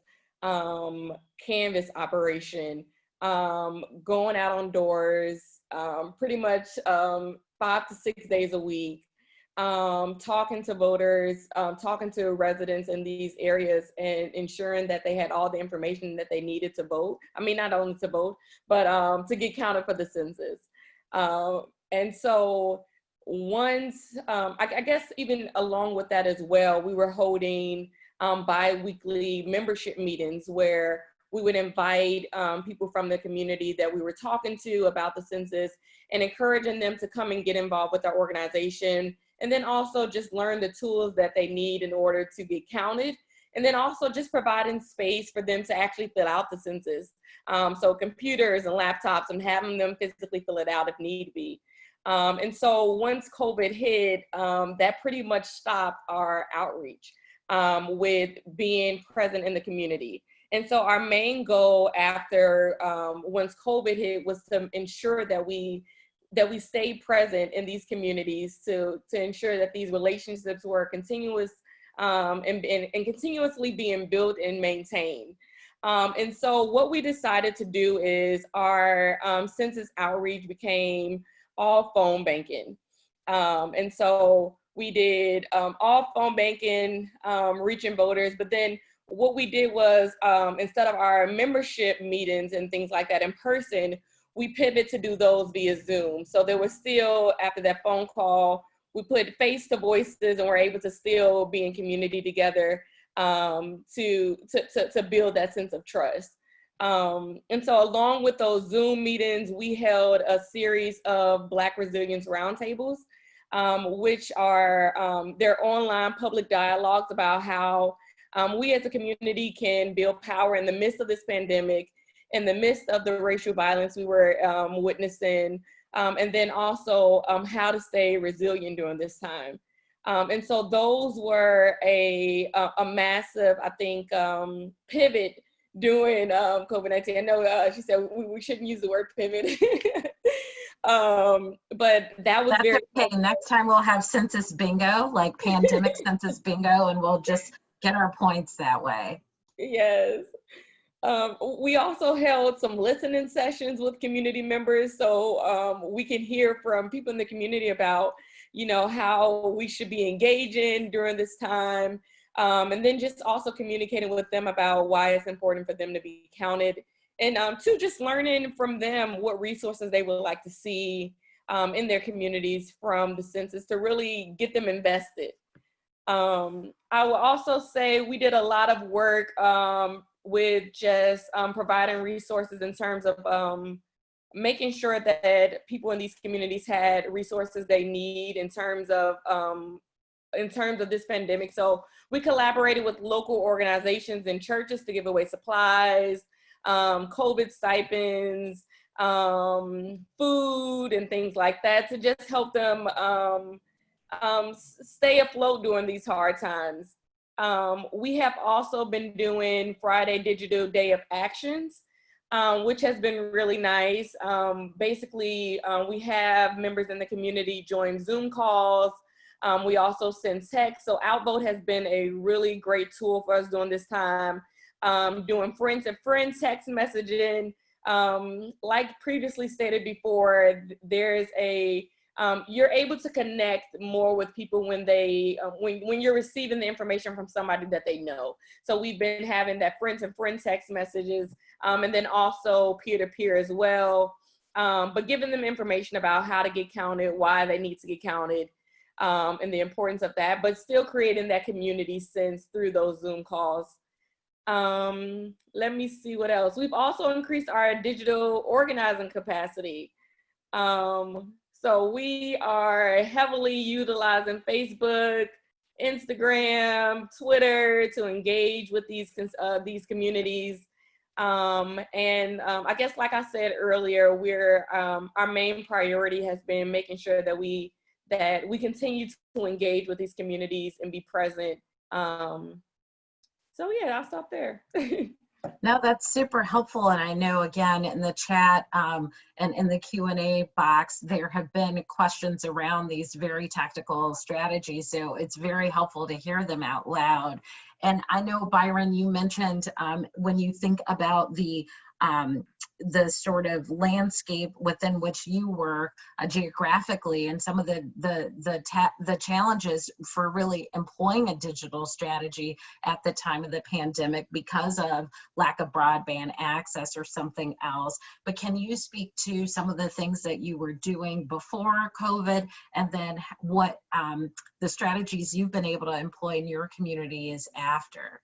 canvas operation, going out on doors pretty much 5 to 6 days a week, talking to voters, talking to residents in these areas, and ensuring that they had all the information that they needed to vote. I mean, not only to vote, but to get counted for the census. And so once, I guess even along with that as well, we were holding bi-weekly membership meetings where we would invite people from the community that we were talking to about the census and encouraging them to come and get involved with our organization and then also just learn the tools that they need in order to get counted, and then also just providing space for them to actually fill out the census. So computers and laptops, and having them physically fill it out if need be. And so once COVID hit, that pretty much stopped our outreach with being present in the community. And so our main goal after once COVID hit was to ensure that we stay present in these communities to ensure that these relationships were continuous and continuously being built and maintained. And so what we decided to do is our census outreach became all phone banking. And so we did all phone banking, reaching voters, but then what we did was instead of our membership meetings and things like that in person, we pivoted to do those via Zoom. So there was still, after that phone call, we put face to voices and we're able to still be in community together to build that sense of trust. And so along with those Zoom meetings, we held a series of Black Resilience Roundtables, which are their online public dialogues about how we as a community can build power in the midst of this pandemic, in the midst of the racial violence we were witnessing, and then also how to stay resilient during this time. And so those were a massive, I think, pivot during COVID-19. I know she said we shouldn't use the word pivot, but that was That's very okay. Next time we'll have census bingo, like pandemic census bingo, and we'll just get our points that way. Yes. We also held some listening sessions with community members, so we can hear from people in the community about, you know, how we should be engaging during this time, and then just also communicating with them about why it's important for them to be counted, and two, just learning from them what resources they would like to see in their communities from the census to really get them invested. I will also say we did a lot of work with just providing resources in terms of making sure that people in these communities had resources they need in terms of this pandemic. So we collaborated with local organizations and churches to give away supplies, COVID stipends, food and things like that to just help them stay afloat during these hard times. We have also been doing Friday Digital Day of Actions, which has been really nice. Basically, we have members in the community join Zoom calls. We also send text. So Outvote has been a really great tool for us during this time, doing friends and friends text messaging. Like previously stated before, there's a you're able to connect more with people when they when you're receiving the information from somebody that they know. So we've been having that friends and friends text messages, and then also peer-to-peer as well, but giving them information about how to get counted, why they need to get counted, and the importance of that, but still creating that community sense through those Zoom calls. Let me see what else. We've also increased our digital organizing capacity. So we are heavily utilizing Facebook, Instagram, Twitter to engage with these communities. And I guess, like I said earlier, we're our main priority has been making sure that we continue to engage with these communities and be present. So yeah, I'll stop there. No, that's super helpful. And I know, again, in the chat and in the Q&A box, there have been questions around these very tactical strategies. So it's very helpful to hear them out loud. And I know, Byron, you mentioned when you think about the sort of landscape within which you work geographically, and some of the challenges for really employing a digital strategy at the time of the pandemic because of lack of broadband access or something else. But can you speak to some of the things that you were doing before COVID, and then what the strategies you've been able to employ in your community is after?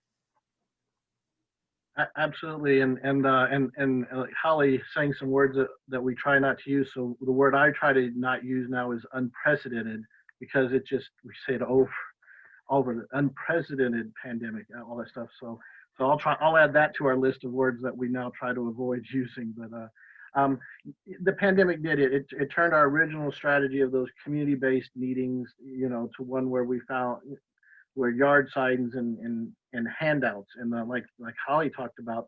Absolutely, and Holly saying some words that we try not to use. So the word I try to not use now is unprecedented because it just, we say it over the unprecedented pandemic, all that stuff. So I'll add that to our list of words that we now try to avoid using. But the pandemic did it. It turned our original strategy of those community-based meetings, to one where we found where yard signs and handouts and like Holly talked about,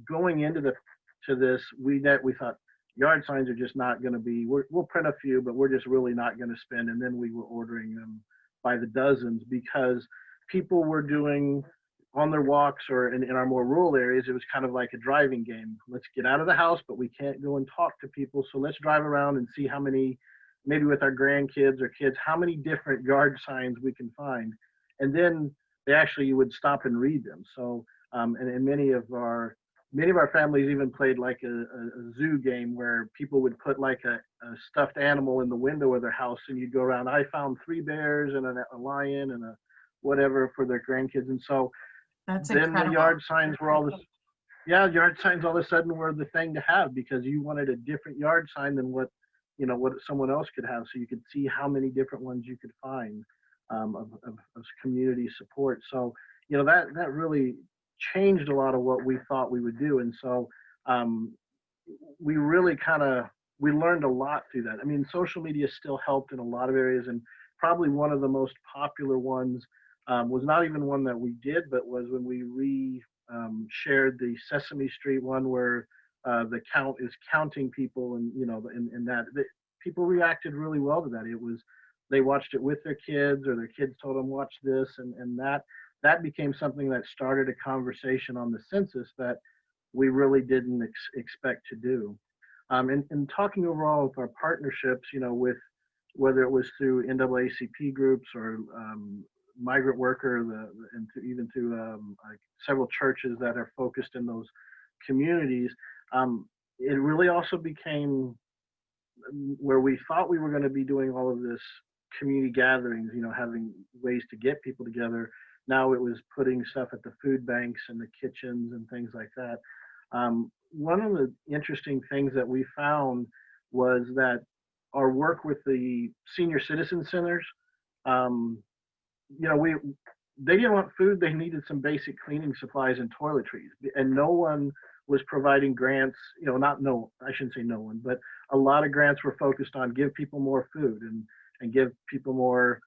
going into this, we thought yard signs are just not going to be. We'll print a few, but we're just really not going to spend. And then we were ordering them by the dozens because people were doing on their walks or in our more rural areas, it was kind of like a driving game. Let's get out of the house, but we can't go and talk to people. So let's drive around and see how many, maybe with our grandkids or kids, how many different yard signs we can find. And then you would stop and read them. So, and many of our families even played like a zoo game where people would put like a stuffed animal in the window of their house and you'd go around, I found 3 bears and a lion and a whatever for their grandkids. And so That's then incredible. the yard signs were yard signs all of a sudden were the thing to have because you wanted a different yard sign than what someone else could have. So you could see how many different ones you could find of community support. So, that really changed a lot of what we thought we would do. And so we really we learned a lot through that. I mean, social media still helped in a lot of areas, and probably one of the most popular ones was not even one that we did, but was when we shared the Sesame Street one where the count is counting people, and people reacted really well to that. They watched it with their kids, or their kids told them watch this, and that became something that started a conversation on the census that we really didn't expect to do. And talking overall with our partnerships, with whether it was through NAACP groups or migrant worker, and even to like several churches that are focused in those communities, it really also became where we thought we were going to be doing all of this community gatherings, having ways to get people together. Now it was putting stuff at the food banks and the kitchens and things like that. One of the interesting things that we found was that our work with the senior citizen centers, they didn't want food, they needed some basic cleaning supplies and toiletries, and no one was providing grants, I shouldn't say no one, but a lot of grants were focused on give people more food and give people more,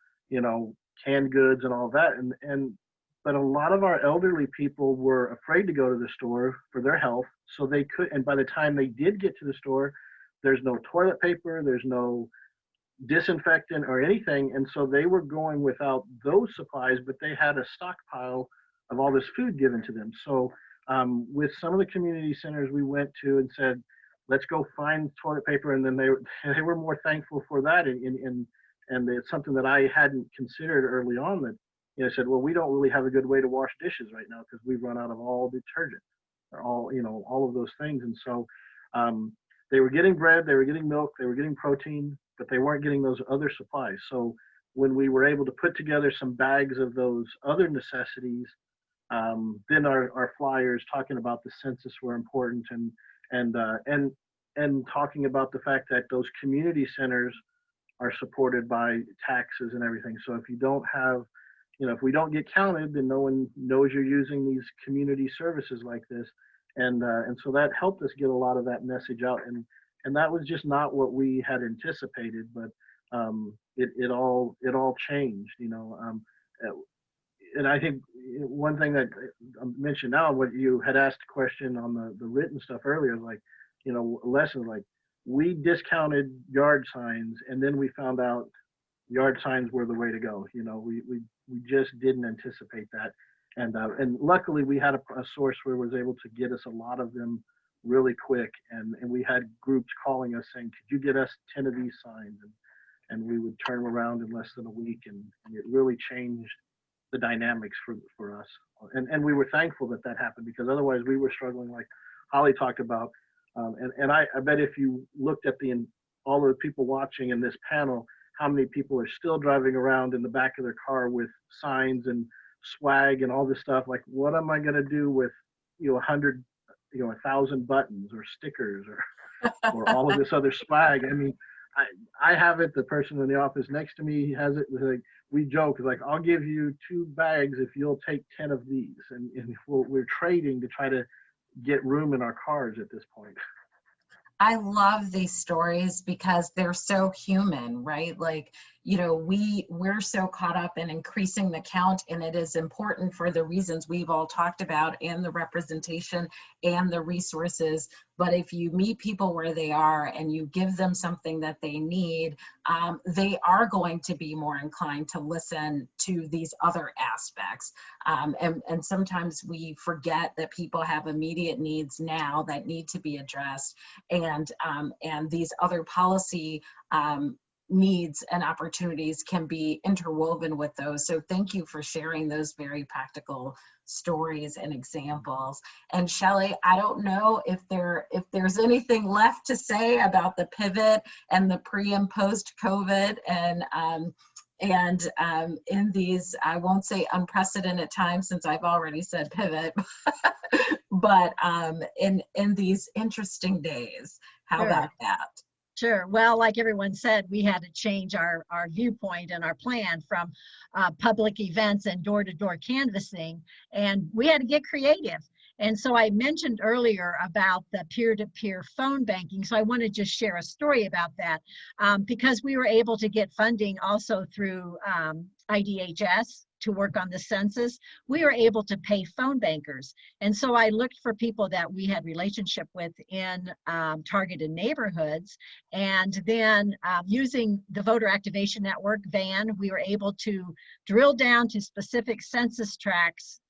canned goods and all that. But a lot of our elderly people were afraid to go to the store for their health, so they could, and by the time they did get to the store, there's no toilet paper, there's no disinfectant or anything, and so they were going without those supplies, but they had a stockpile of all this food given to them. So with some of the community centers we went to and said, let's go find toilet paper, and then they were more thankful for that, and it's something that I hadn't considered early on, that I said, well, we don't really have a good way to wash dishes right now because we've run out of all detergent or all of those things. And so they were getting bread, they were getting milk, they were getting protein, but they weren't getting those other supplies. So when we were able to put together some bags of those other necessities, then our flyers talking about the census were important, and talking about the fact that those community centers are supported by taxes and everything. So if you don't have, if we don't get counted, then no one knows you're using these community services like this. And so that helped us get a lot of that message out. And that was just not what we had anticipated, but it all changed, and I think one thing that I mentioned now, what you had asked a question on the written stuff earlier, like, lessons, like we discounted yard signs, and then we found out yard signs were the way to go. We just didn't anticipate that. And luckily we had a source where was able to get us a lot of them really quick. And we had groups calling us saying, could you get us 10 of these signs? And we would turn them around in less than a week. And it really changed the dynamics for us. And we were thankful that happened, because otherwise we were struggling, like Holly talked about. And I bet if you looked at all of the people watching in this panel, how many people are still driving around in the back of their car with signs and swag and all this stuff. Like, what am I going to do with, 100, 1,000 buttons or stickers or all of this other swag? I mean, I have it. The person in the office next to me has it. Like, we joke, like, I'll give you 2 bags if you'll take 10 of these. And we're trading to try to get room in our cars at this point. I love these stories because they're so human, right? Like, you know, we're so caught up in increasing the count, and it is important for the reasons we've all talked about, and the representation and the resources. But if you meet people where they are and you give them something that they need, they are going to be more inclined to listen to these other aspects. And sometimes we forget that people have immediate needs now that need to be addressed, and these other policy needs and opportunities can be interwoven with those. So thank you for sharing those very practical stories and examples. And Shelley, I don't know if there's anything left to say about the pivot and the pre and post COVID, and in these, I won't say unprecedented times, since I've already said pivot, but in these interesting days. How Sure. about that? Sure. Well, like everyone said, we had to change our viewpoint and our plan from public events and door-to-door canvassing, and we had to get creative. And so I mentioned earlier about the peer-to-peer phone banking. So I want to just share a story about that, because we were able to get funding also through IDHS to work on the census. We were able to pay phone bankers. And so I looked for people that we had relationship with in targeted neighborhoods. And then using the Voter Activation Network, VAN, we were able to drill down to specific census tracts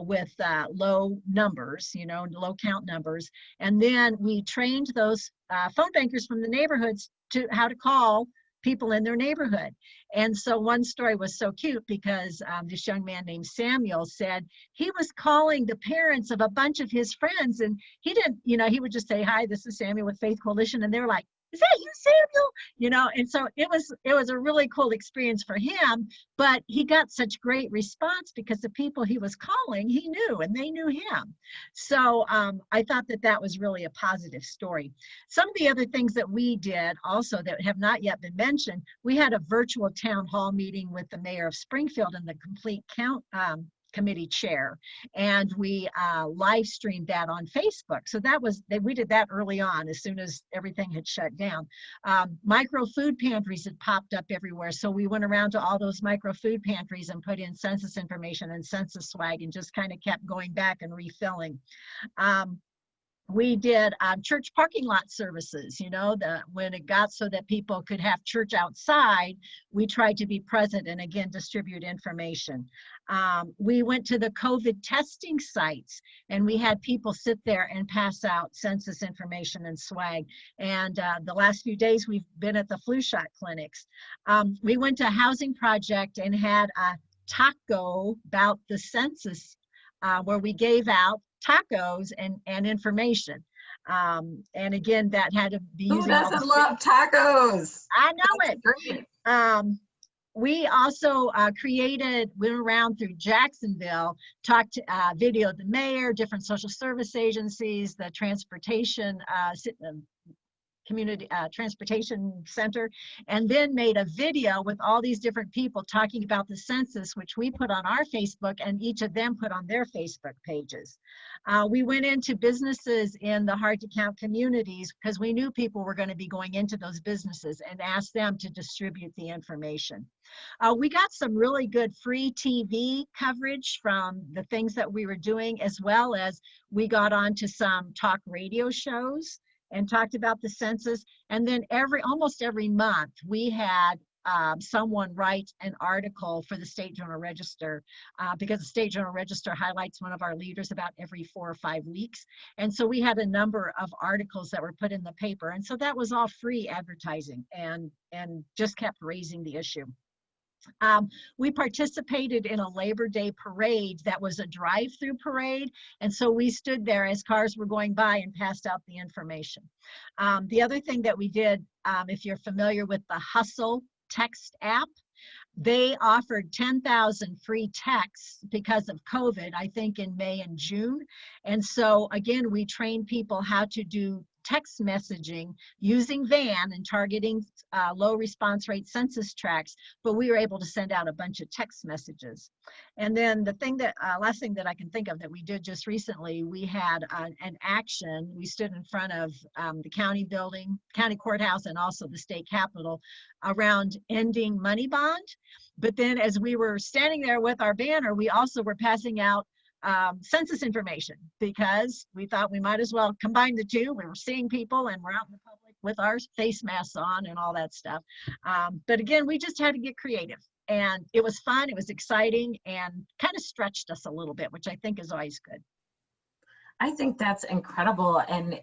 with low numbers, low count numbers. And then we trained those phone bankers from the neighborhoods to how to call people in their neighborhood. And so one story was so cute because this young man named Samuel said he was calling the parents of a bunch of his friends, and he didn't, he would just say, "Hi, this is Samuel with Faith Coalition." And they were like, "Is that you, Samuel?" And so it was a really cool experience for him, but he got such great response because the people he was calling, he knew, and they knew him. So I thought that was really a positive story. Some of the other things that we did also that have not yet been mentioned, we had a virtual town hall meeting with the mayor of Springfield and the Complete Count committee chair, and we live streamed that on Facebook. So we did that early on, as soon as everything had shut down. Micro food pantries had popped up everywhere, so we went around to all those micro food pantries and put in census information and census swag, and just kind of kept going back and refilling. We did church parking lot services, when it got so that people could have church outside, we tried to be present and again, distribute information. We went to the COVID testing sites, and we had people sit there and pass out census information and swag. And the last few days we've been at the flu shot clinics. We went to a housing project and had a taco about the census, where we gave out tacos and information. And again, that had to be Who using all doesn't the- love tacos? I know That's it. great. We also went around through Jacksonville, talked, videoed the mayor, different social service agencies, the transportation, community transportation center, and then made a video with all these different people talking about the census, which we put on our Facebook, and each of them put on their Facebook pages. We went into businesses in the hard to count communities because we knew people were going to be going into those businesses, and asked them to distribute the information. We got some really good free TV coverage from the things that we were doing, as well as we got onto some talk radio shows and talked about the census. And then almost every month we had someone write an article for the State Journal Register, because the State Journal Register highlights one of our leaders about every 4 or 5 weeks. And so we had a number of articles that were put in the paper. And so that was all free advertising, and just kept raising the issue. We participated in a Labor Day parade that was a drive-through parade. And so we stood there as cars were going by and passed out the information. The other thing that we did, if you're familiar with the Hustle text app, they offered 10,000 free texts because of COVID, I think in May and June. And so again, we trained people how to do text messaging using VAN and targeting low response rate census tracts, but we were able to send out a bunch of text messages. And then the thing that, last thing that I can think of that we did just recently, we had an action. We stood in front of the county building, county courthouse, and also the state capitol around ending money bond. But then as we were standing there with our banner, we also were passing out census information, because we thought we might as well combine the two. We were seeing people and we're out in the public with our face masks on and all that stuff. But again, we just had to get creative, and it was fun, it was exciting, and kind of stretched us a little bit, which I think is always good. I think that's incredible. And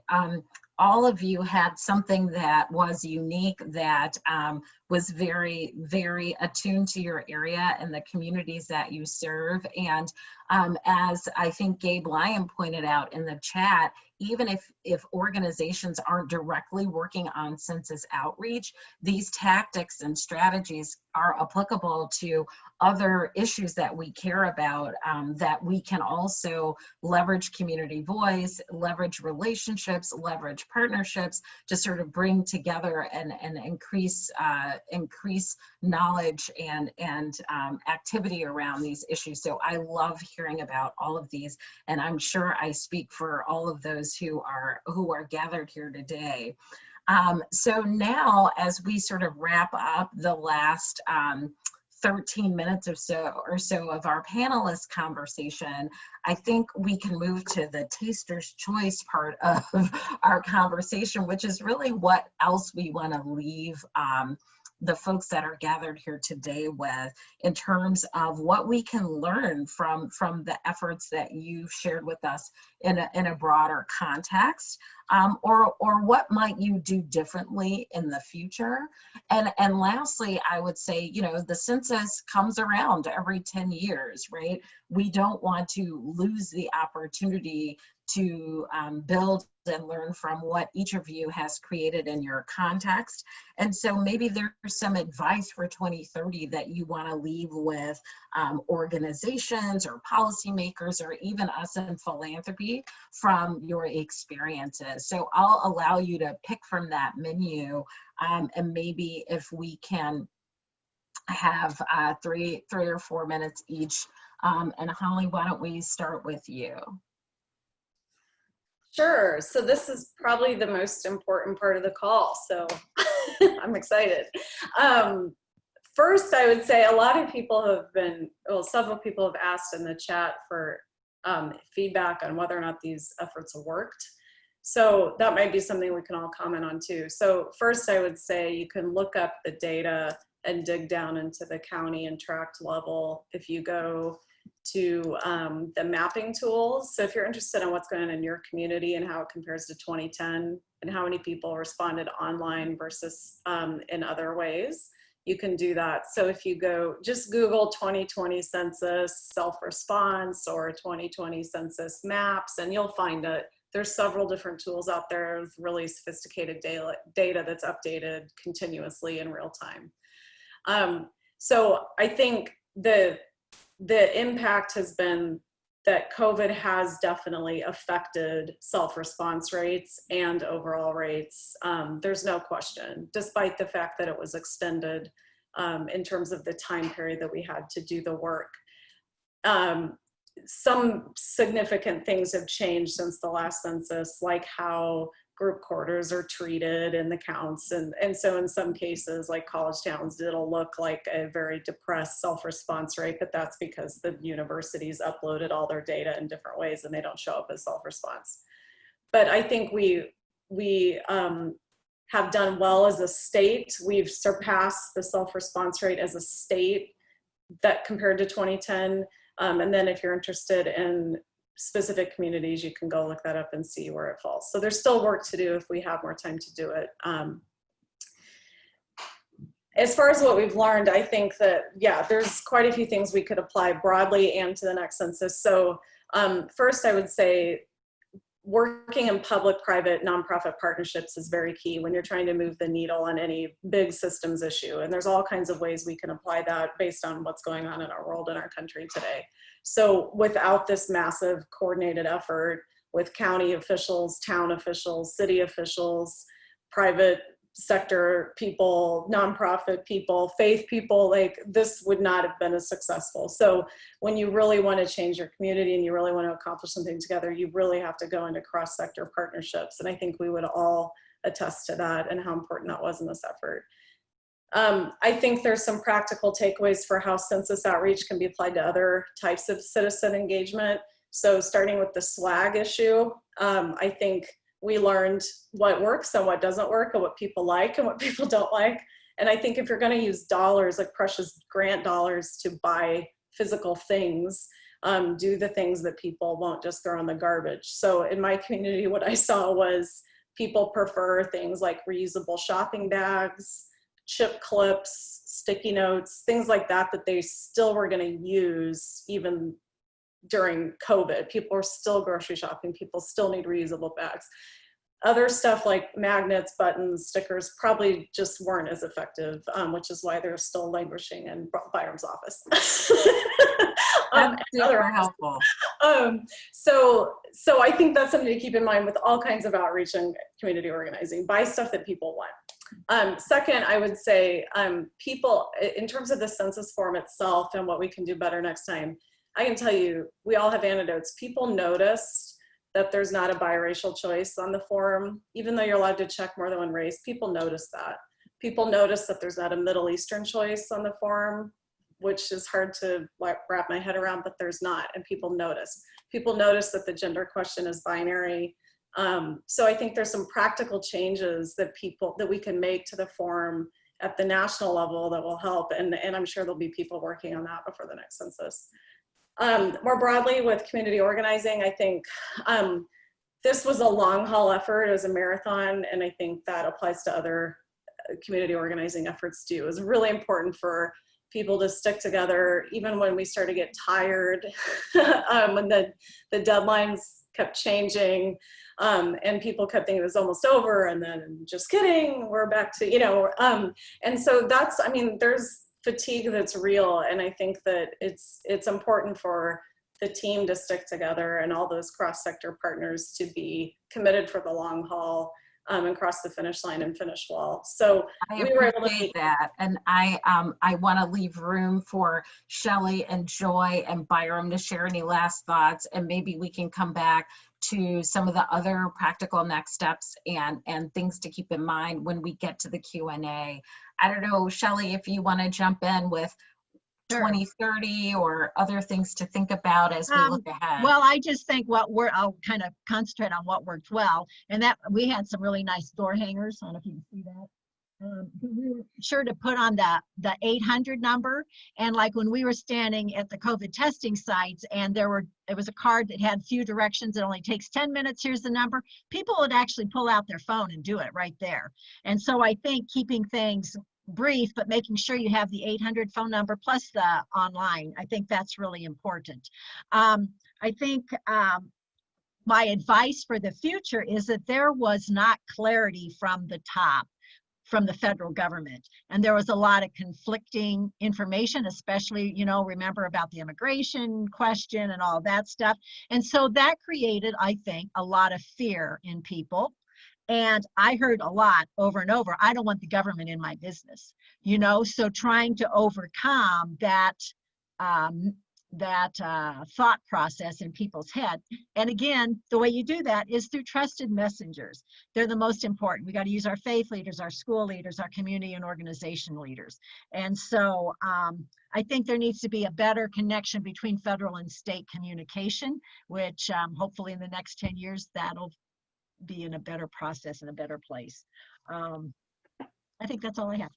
all of you had something that was unique, that was very, very attuned to your area and the communities that you serve. And as I think Gabe Lyon pointed out in the chat, even if organizations aren't directly working on census outreach, these tactics and strategies are applicable to other issues that we care about, that we can also leverage community voice, leverage relationships, leverage partnerships to sort of bring together and increase knowledge and activity around these issues. So I love hearing about all of these, and I'm sure I speak for all of those who are gathered here today. So now, as we sort of wrap up the last 13 minutes or so of our panelist conversation, I think we can move to the taster's choice part of our conversation, which is really what else we want to leave the folks that are gathered here today with, in terms of what we can learn from the efforts that you've shared with us in a broader context, or what might you do differently in the future. And lastly, I would say, you know, the census comes around every 10 years, right? We don't want to lose the opportunity to build and learn from what each of you has created in your context. And so maybe there's some advice for 2030 that you want to leave with organizations or policymakers, or even us in philanthropy, from your experiences. So I'll allow you to pick from that menu, and maybe if we can have 3 or 4 minutes each. And Holly, why don't we start with you? Sure. So this is probably the most important part of the call, so I'm excited. First, I would say a lot of people have been, well, several people have asked in the chat for feedback on whether or not these efforts have worked. So that might be something we can all comment on too. So first, I would say you can look up the data and dig down into the county and tract level if you go to the mapping tools. So if you're interested in what's going on in your community and how it compares to 2010 and how many people responded online versus in other ways, you can do that. So if you go, just Google 2020 census self-response or 2020 census maps, and you'll find it. There's several different tools out there with really sophisticated data that's updated continuously in real time. So I think the impact has been that COVID has definitely affected self-response rates and overall rates. There's no question, despite the fact that it was extended in terms of the time period that we had to do the work. Some significant things have changed since the last census, like how group quarters are treated in the counts. And so in some cases, like college towns, it'll look like a very depressed self-response rate, but that's because the universities uploaded all their data in different ways and they don't show up as self-response. But I think we have done well as a state. We've surpassed the self-response rate as a state that compared to 2010. And then if you're interested in specific communities, you can go look that up and see where it falls. So there's still work to do if we have more time to do it. As far as what we've learned, I think that, yeah, there's quite a few things we could apply broadly and to the next census. So first, I would say working in public-private nonprofit partnerships is very key when you're trying to move the needle on any big systems issue. And there's all kinds of ways we can apply that based on what's going on in our world and our country today. So without this massive coordinated effort, with county officials, town officials, city officials, private sector people, nonprofit people, faith people. Like, this would not have been as successful. So when you really want to change your community and you really want to accomplish something together, you really have to go into cross-sector partnerships. And I think we would all attest to that and how important that was in this effort. I think there's some practical takeaways for how census outreach can be applied to other types of citizen engagement. So starting with the swag issue, I think we learned what works and what doesn't work, and what people like and what people don't like. And I think if you're going to use dollars, like precious grant dollars, to buy physical things, do the things that people won't just throw in the garbage. So in my community, what I saw was people prefer things like reusable shopping bags, chip clips, sticky notes, things like that, that they still were going to use even during COVID. People are still grocery shopping. People still need reusable bags. Other stuff like magnets, buttons, stickers probably just weren't as effective, which is why they're still languishing in Byram's office. That's super helpful. So I think that's something to keep in mind with all kinds of outreach and community organizing. Buy stuff that people want. Second, I would say people, in terms of the census form itself and what we can do better next time, I can tell you, we all have anecdotes. People noticed that there's not a biracial choice on the form, even though you're allowed to check more than one race. People notice that. People notice that there's not a Middle Eastern choice on the form, which is hard to wrap my head around, but there's not, and people notice. People notice that the gender question is binary. So I think there's some practical changes that we can make to the form at the national level that will help, and I'm sure there'll be people working on that before the next census. More broadly with community organizing, I think this was a long haul effort. It was a marathon, and I think that applies to other community organizing efforts too. It was really important for people to stick together, even when we started to get tired, when the deadlines kept changing, and people kept thinking it was almost over, and then just kidding, we're back to, and so that's, I mean, there's fatigue that's real, and I think that it's important for the team to stick together and all those cross-sector partners to be committed for the long haul, and cross the finish line and finish well. So I we were able to appreciate that, and I want to leave room for Shelley and Joy and Byram to share any last thoughts, and maybe we can come back to some of the other practical next steps and things to keep in mind when we get to the Q&A. I don't know, Shelley, if you want to jump in with 2030 or other things to think about as we look ahead. Well, I just think I'll kind of concentrate on what worked well, and that we had some really nice door hangers. I don't know if you can see that. We were sure to put on the 800 number, and like when we were standing at the COVID testing sites, and it was a card that had few directions. It only takes 10 minutes. Here's the number. People would actually pull out their phone and do it right there. And so I think keeping things brief, but making sure you have the 800 phone number plus the online, I think that's really important. I think my advice for the future is that there was not clarity from the top, from the federal government. And there was a lot of conflicting information, especially, remember about the immigration question and all that stuff. And so that created, I think, a lot of fear in people. And I heard a lot over and over, I don't want the government in my business, so trying to overcome that thought process in people's head. And again, the way you do that is through trusted messengers. They're the most important. We got to use our faith leaders, our school leaders, our community and organization leaders. And so I think there needs to be a better connection between federal and state communication, which hopefully in the next 10 years, that'll be in a better process and a better place. I think that's all I have.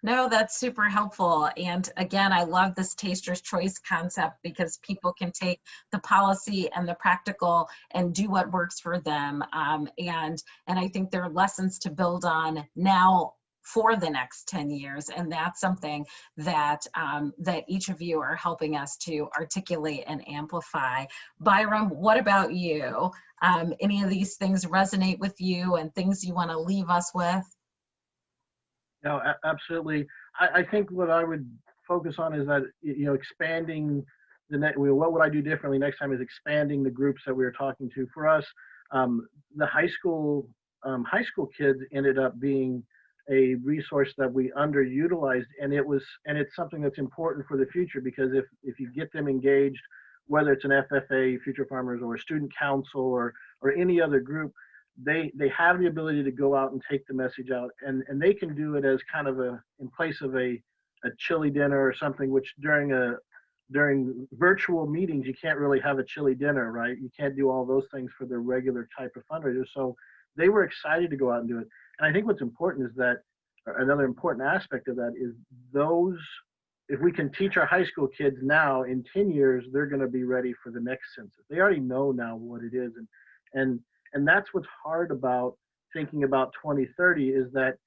No, that's super helpful. And again, I love this taster's choice concept because people can take the policy and the practical and do what works for them. And I think there are lessons to build on now for the next 10 years. And that's something that, that each of you are helping us to articulate and amplify. Byram, what about you? Any of these things resonate with you and things you want to leave us with? No, absolutely. I think what I would focus on is that, expanding what would I do differently next time is expanding the groups that we were talking to. For us, the high school kids ended up being a resource that we underutilized, and it's something that's important for the future, because if you get them engaged, whether it's an FFA, Future Farmers, or a student council, or any other group, they have the ability to go out and take the message out, and they can do it as kind of in place of a chili dinner or something, which during virtual meetings, you can't really have a chili dinner, right? You can't do all those things for the regular type of fundraisers. So they were excited to go out and do it. And I think what's important is that, another important aspect of that is if we can teach our high school kids now, in 10 years, they're going to be ready for the next census. They already know now what it is. And that's what's hard about thinking about 2030 is that,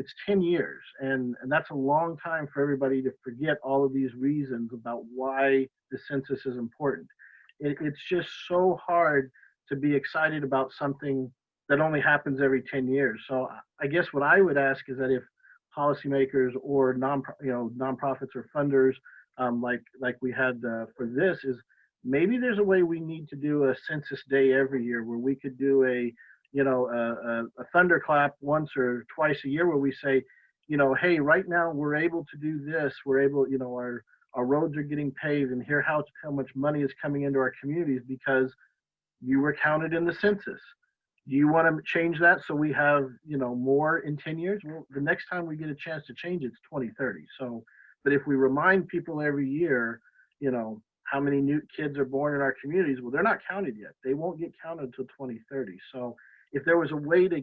it's 10 years, and that's a long time for everybody to forget all of these reasons about why the census is important. It's just so hard to be excited about something that only happens every 10 years. So I guess what I would ask is that if policymakers or nonprofits or funders, like we had for this, is maybe there's a way we need to do a census day every year, where we could do a thunderclap once or twice a year, where we say, hey, right now we're able to do this. We're able, our roads are getting paved, and here how much money is coming into our communities because you were counted in the census. Do you want to change that so we have, more in 10 years? Well, the next time we get a chance to change it's 2030. So, but if we remind people every year, how many new kids are born in our communities, well, they're not counted yet. They won't get counted until 2030. So if there was a way to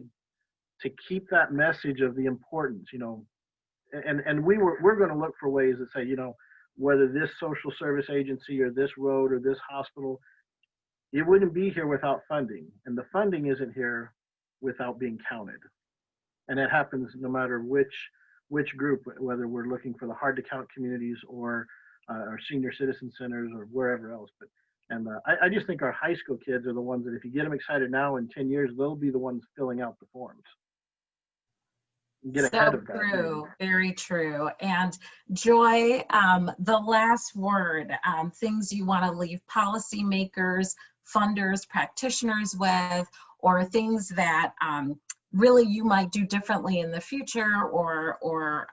keep that message of the importance, and we're going to look for ways to say, whether this social service agency or this road or this hospital, it wouldn't be here without funding, and the funding isn't here without being counted. And it happens no matter which group, whether we're looking for the hard to count communities or our senior citizen centers or wherever else. I just think our high school kids are the ones that if you get them excited now, in 10 years, they'll be the ones filling out the forms. Get ahead of that. True, very true. And Joy, the last word, things you want to leave policymakers, funders, practitioners with, or things that really you might do differently in the future, or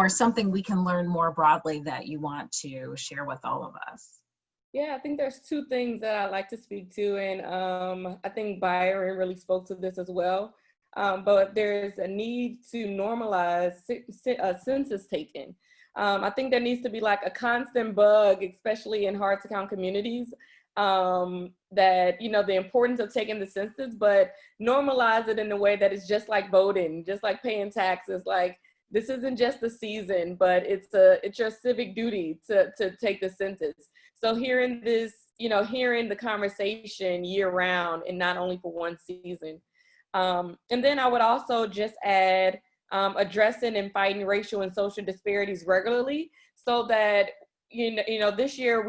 something we can learn more broadly that you want to share with all of us. Yeah, I think there's two things that I'd like to speak to, and I think Byron really spoke to this as well. But there's a need to normalize census taking. I think there needs to be like a constant bug, especially in hard to count communities, that, the importance of taking the census, but normalize it in a way that is just like voting, just like paying taxes. Like, this isn't just a season, but it's your civic duty to take the census. So hearing this, hearing the conversation year round and not only for one season. And then I would also just add addressing and fighting racial and social disparities regularly, so that, this year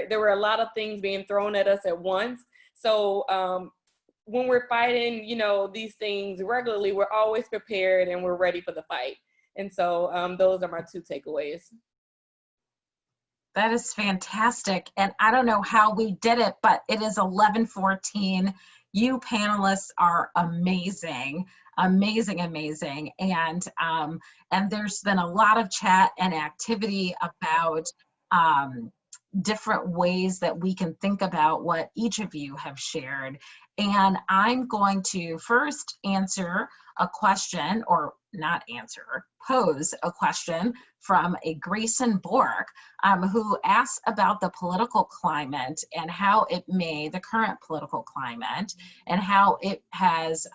there were a lot of things being thrown at us at once. So when we're fighting, these things regularly, we're always prepared and we're ready for the fight. And so those are my two takeaways. That is fantastic. And I don't know how we did it, but it is 11:14. You panelists are amazing, amazing, amazing. And there's been a lot of chat and activity about different ways that we can think about what each of you have shared. And I'm going to first answer a question, or not answer, pose a question from a Grayson Bork, who asks about the political climate and how the current political climate, and how it has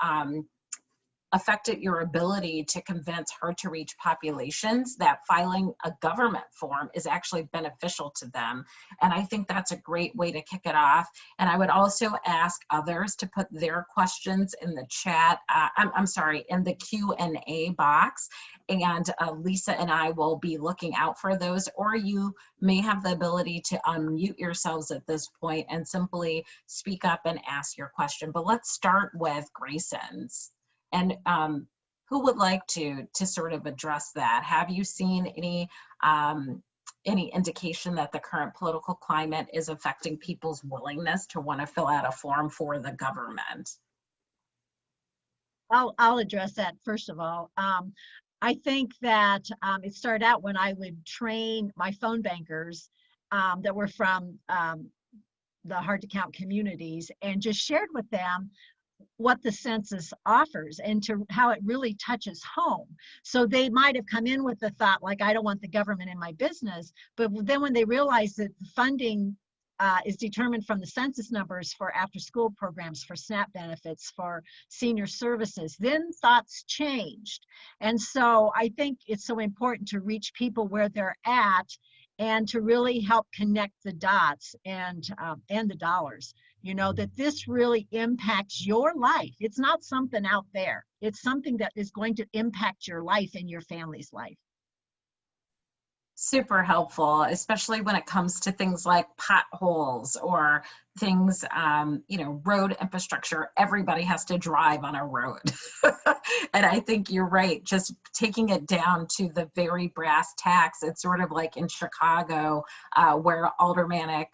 affected your ability to convince hard-to-reach populations that filing a government form is actually beneficial to them. And I think that's a great way to kick it off. And I would also ask others to put their questions in the chat, in the Q&A box. And Lisa and I will be looking out for those, or you may have the ability to unmute yourselves at this point and simply speak up and ask your question. But let's start with Grayson's. And who would like to sort of address that? Have you seen any any indication that the current political climate is affecting people's willingness to want to fill out a form for the government? I'll address that first of all. I think that it started out when I would train my phone bankers that were from the hard to count communities, and just shared with them what the census offers and to how it really touches home. So they might have come in with the thought like, I don't want the government in my business, but then when they realize that the funding is determined from the census numbers for after school programs, for SNAP benefits, for senior services, then thoughts changed. And so I think it's so important to reach people where they're at and to really help connect the dots and the dollars, you know, that this really impacts your life. It's not something out there. It's something that is going to impact your life and your family's life. Super helpful, especially when it comes to things like potholes or things, you know, road infrastructure. Everybody has to drive on a road. And I think you're right, just taking it down to the very brass tacks. It's sort of like in Chicago, where aldermanic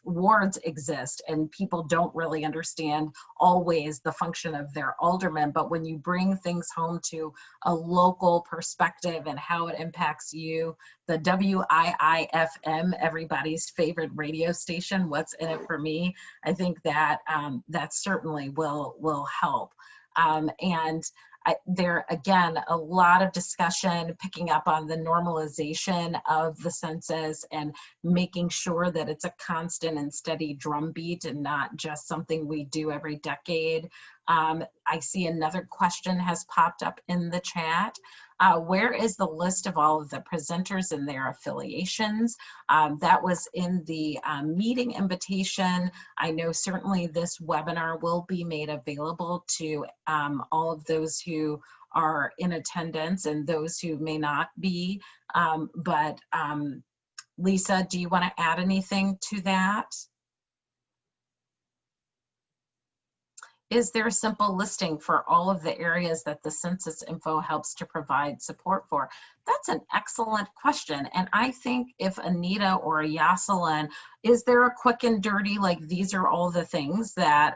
wards exist, and people don't really understand always the function of their alderman. But when you bring things home to a local perspective and how it impacts you, the WIIFM, everybody's favorite radio station, what's in it for me, I think that that certainly will help. And there, again, a lot of discussion picking up on the normalization of the census and making sure that it's a constant and steady drumbeat and not just something we do every decade. I see another question has popped up in the chat. Where is the list of all of the presenters and their affiliations? That was in the meeting invitation. I know certainly this webinar will be made available to all of those who are in attendance and those who may not be. Lisa, do you want to add anything to that? Is there a simple listing for all of the areas that the census info helps to provide support for? That's an excellent question. And I think if Anita or Jocelyn, is there a quick and dirty, like these are all the things that,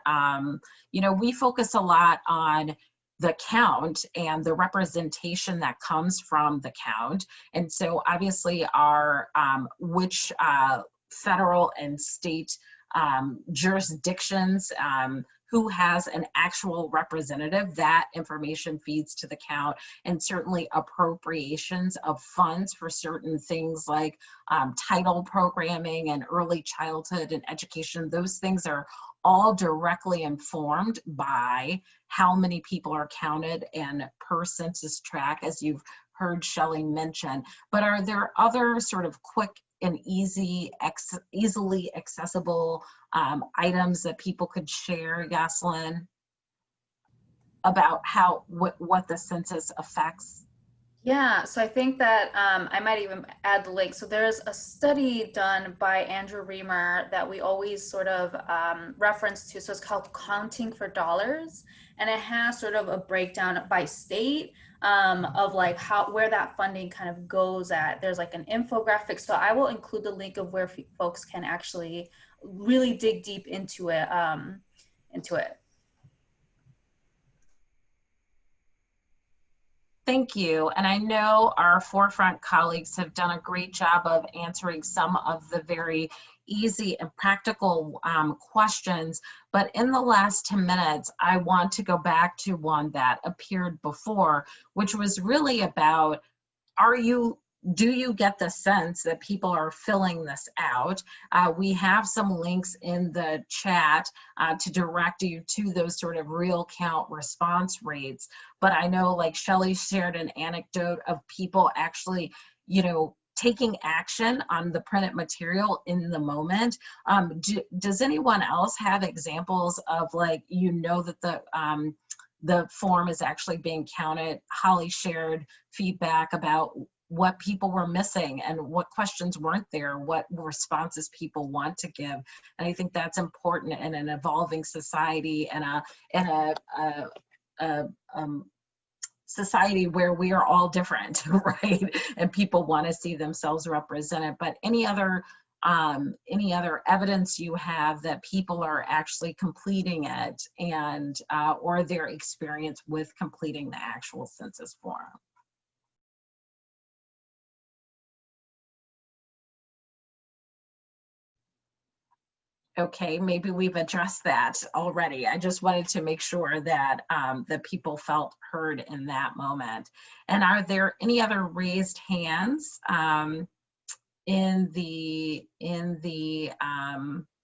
you know, we focus a lot on the count and the representation that comes from the count. And so obviously our, which federal and state jurisdictions, who has an actual representative, that information feeds to the count, and certainly appropriations of funds for certain things like title programming and early childhood and education. Those things are all directly informed by how many people are counted and per census tract, as you've heard Shelley mention. But are there other sort of quick and easily accessible items that people could share, Jocelyn, about what the census affects? Yeah, so I think that I might even add the link. So there's a study done by Andrew Reamer that we always sort of reference to. So it's called Counting for Dollars, and it has sort of a breakdown by state of like where that funding kind of goes at. There's like an infographic. So I will include the link of where folks can actually really dig deep into it. Thank you. And I know our Forefront colleagues have done a great job of answering some of the very easy and practical questions. But in the last 10 minutes, I want to go back to one that appeared before, which was really about, do you get the sense that people are filling this out? We have some links in the chat to direct you to those sort of real count response rates. But I know, like Shelley shared an anecdote of people actually, you know, taking action on the printed material in the moment. Does anyone else have examples of, like, you know, that the form is actually being counted? Holly shared feedback about what people were missing and what questions weren't there, what responses people want to give. And I think that's important in an evolving society and society where we are all different, right? And people want to see themselves represented. But any other evidence you have that people are actually completing it, and or their experience with completing the actual census form? Okay, maybe we've addressed that already. I just wanted to make sure that the people felt heard in that moment. And are there any other raised hands in the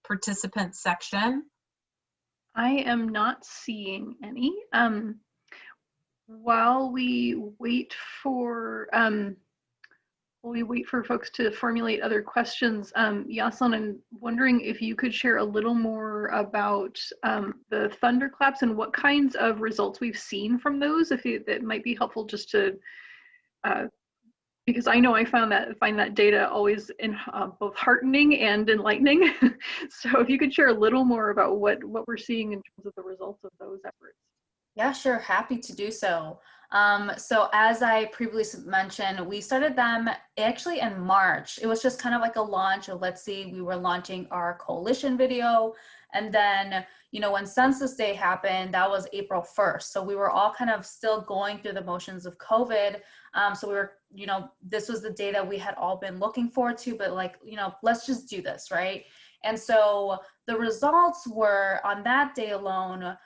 participant section? I am not seeing any. While we wait for folks to formulate other questions, Yaslin, I'm wondering if you could share a little more about the thunderclaps and what kinds of results we've seen from those, if that might be helpful, just to because I know I find that data always both heartening and enlightening. So if you could share a little more about what we're seeing in terms of the results of those efforts. Yeah, sure. Happy to do so. So as I previously mentioned, we started them actually in March. It was just kind of like a launch of, let's see, we were launching our coalition video. And then, when Census Day happened, that was April 1st. So we were all kind of still going through the motions of COVID. So we were, this was the day that we had all been looking forward to, but let's just do this, right? And so the results were on that day alone.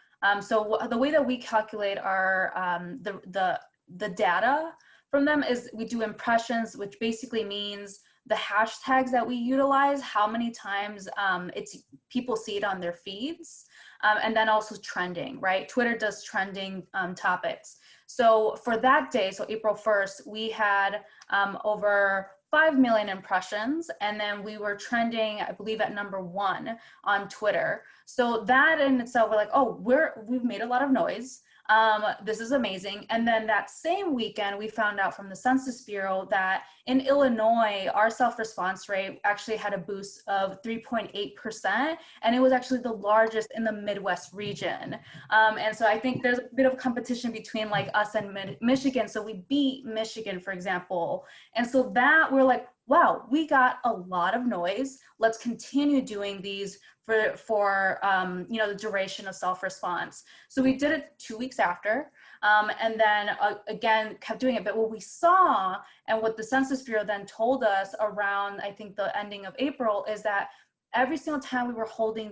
So the way that we calculate our the data from them is we do impressions, which basically means the hashtags that we utilize, how many times people see it on their feeds, and then also trending, right? Twitter does trending topics. So for that day, so April 1st, we had over 5 million impressions, and then we were trending, I believe, at #1 on Twitter. So that in itself, we're like, oh, we've made a lot of noise. This is amazing. And then that same weekend, we found out from the Census Bureau that in Illinois, our self-response rate actually had a boost of 3.8%, and it was actually the largest in the Midwest region. And so I think there's a bit of competition between like us and Michigan. So we beat Michigan, for example. And so that we're like, wow, we got a lot of noise. Let's continue doing these for the duration of self-response. So we did it 2 weeks after, and then again kept doing it. But what we saw, and what the Census Bureau then told us around, I think, the ending of April, is that every single time we were holding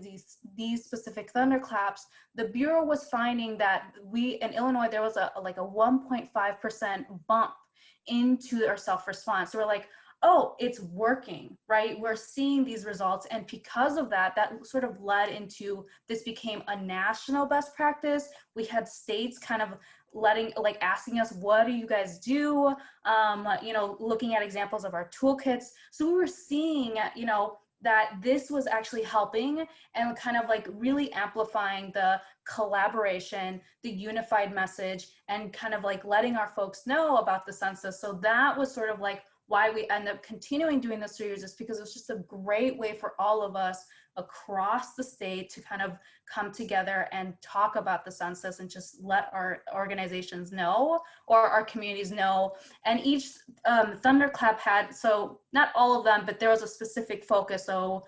these specific thunderclaps, the Bureau was finding that in Illinois, there was a 1.5% bump into our self-response. So we're like, oh, it's working, right? We're seeing these results. And because of that, that sort of led into, this became a national best practice. We had states kind of asking us, what do you guys do? Looking at examples of our toolkits. So we were seeing, that this was actually helping and kind of like really amplifying the collaboration, the unified message, and kind of like letting our folks know about the census. So that was sort of like why we end up continuing doing this 3 years, is because it's just a great way for all of us across the state to kind of come together and talk about the census and just let our organizations know, or our communities know. And each thunderclap had, so not all of them, but there was a specific focus. So,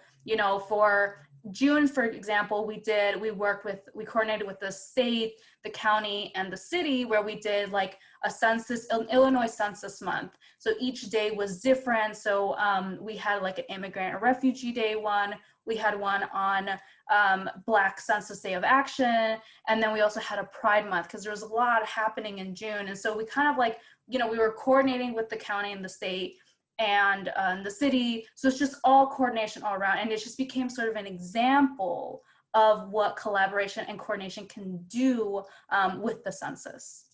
for June, for example, we coordinated with the state, the county, and the city, where we did like a census, an Illinois Census Month. So each day was different. So we had like an Immigrant and Refugee Day one. We had one on Black Census Day of Action. And then we also had a Pride Month, because there was a lot happening in June. And so we kind of like, we were coordinating with the county and the state and the city. So it's just all coordination all around. And it just became sort of an example of what collaboration and coordination can do with the census.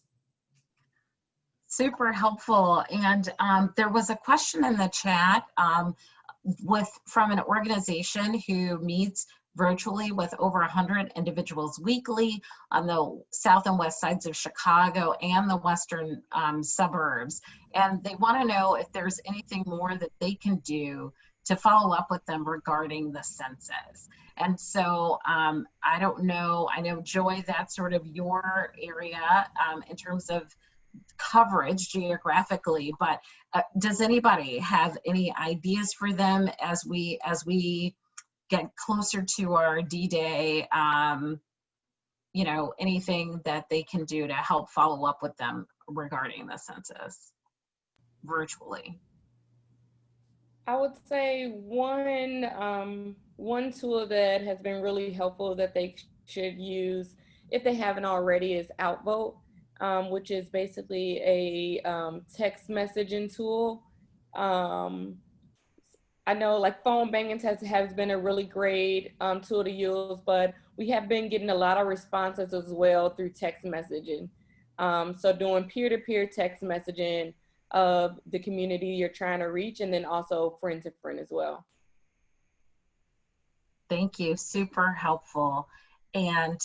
Super helpful. And there was a question in the chat from an organization who meets virtually with over 100 individuals weekly on the south and west sides of Chicago and the western suburbs. And they want to know if there's anything more that they can do to follow up with them regarding the census. And so I don't know, I know, Joy, that's sort of your area in terms of coverage geographically, but does anybody have any ideas for them as we get closer to our D-Day? You know, anything that they can do to help follow up with them regarding the census virtually? I would say one tool that has been really helpful that they should use if they haven't already is Outvote, which is basically a text messaging tool. I know like phone banking has been a really great tool to use, but we have been getting a lot of responses as well through text messaging. So doing peer-to-peer text messaging of the community you're trying to reach, and then also friend to friend as well. Thank you, super helpful. And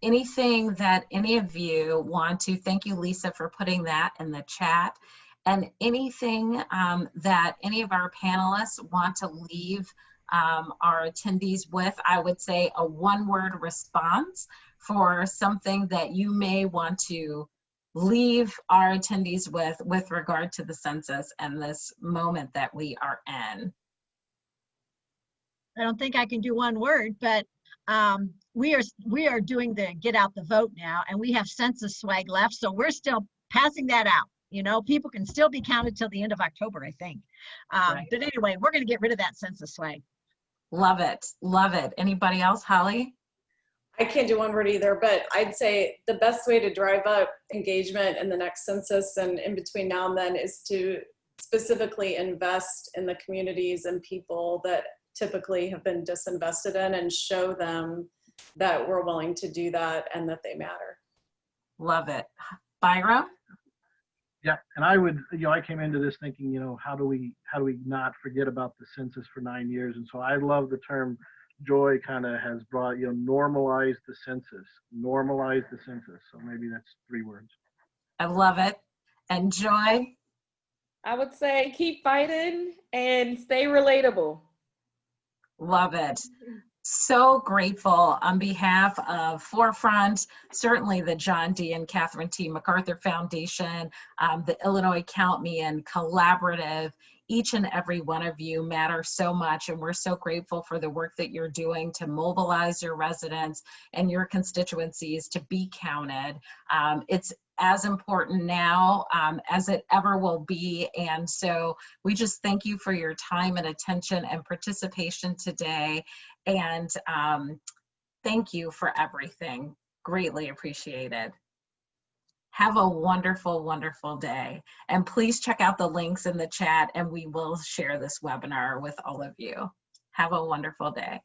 anything that any of you want to, thank you, Lisa, for putting that in the chat. And anything that any of our panelists want to leave our attendees with, I would say a one-word response for something that you may want to leave our attendees with regard to the census and this moment that we are in. I don't think I can do one word, but we are doing the get out the vote now, and we have census swag left, so we're still passing that out. You know, people can still be counted till the end of October, I think. Right. But anyway, we're going to get rid of that census swag. Love it, love it. Anybody else, Holly? I can't do one word either, but I'd say the best way to drive up engagement in the next census and in between now and then is to specifically invest in the communities and people that typically have been disinvested in, and show them that we're willing to do that and that they matter. Love it. Byram? Yeah, and I would, I came into this thinking, how do we not forget about the census for 9 years? And so I love the term Joy kind of has brought, normalize the census, normalize the census. So maybe that's 3 words. I love it. And Joy? I would say keep fighting and stay relatable. Love it. So grateful on behalf of Forefront, certainly the John D. and Catherine T. MacArthur Foundation, the Illinois Count Me In Collaborative. Each and every one of you matter so much, and we're so grateful for the work that you're doing to mobilize your residents and your constituencies to be counted. It's as important now as it ever will be, and so we just thank you for your time and attention and participation today, and thank you for everything. Greatly appreciated. Have a wonderful, wonderful day. And please check out the links in the chat, and we will share this webinar with all of you. Have a wonderful day.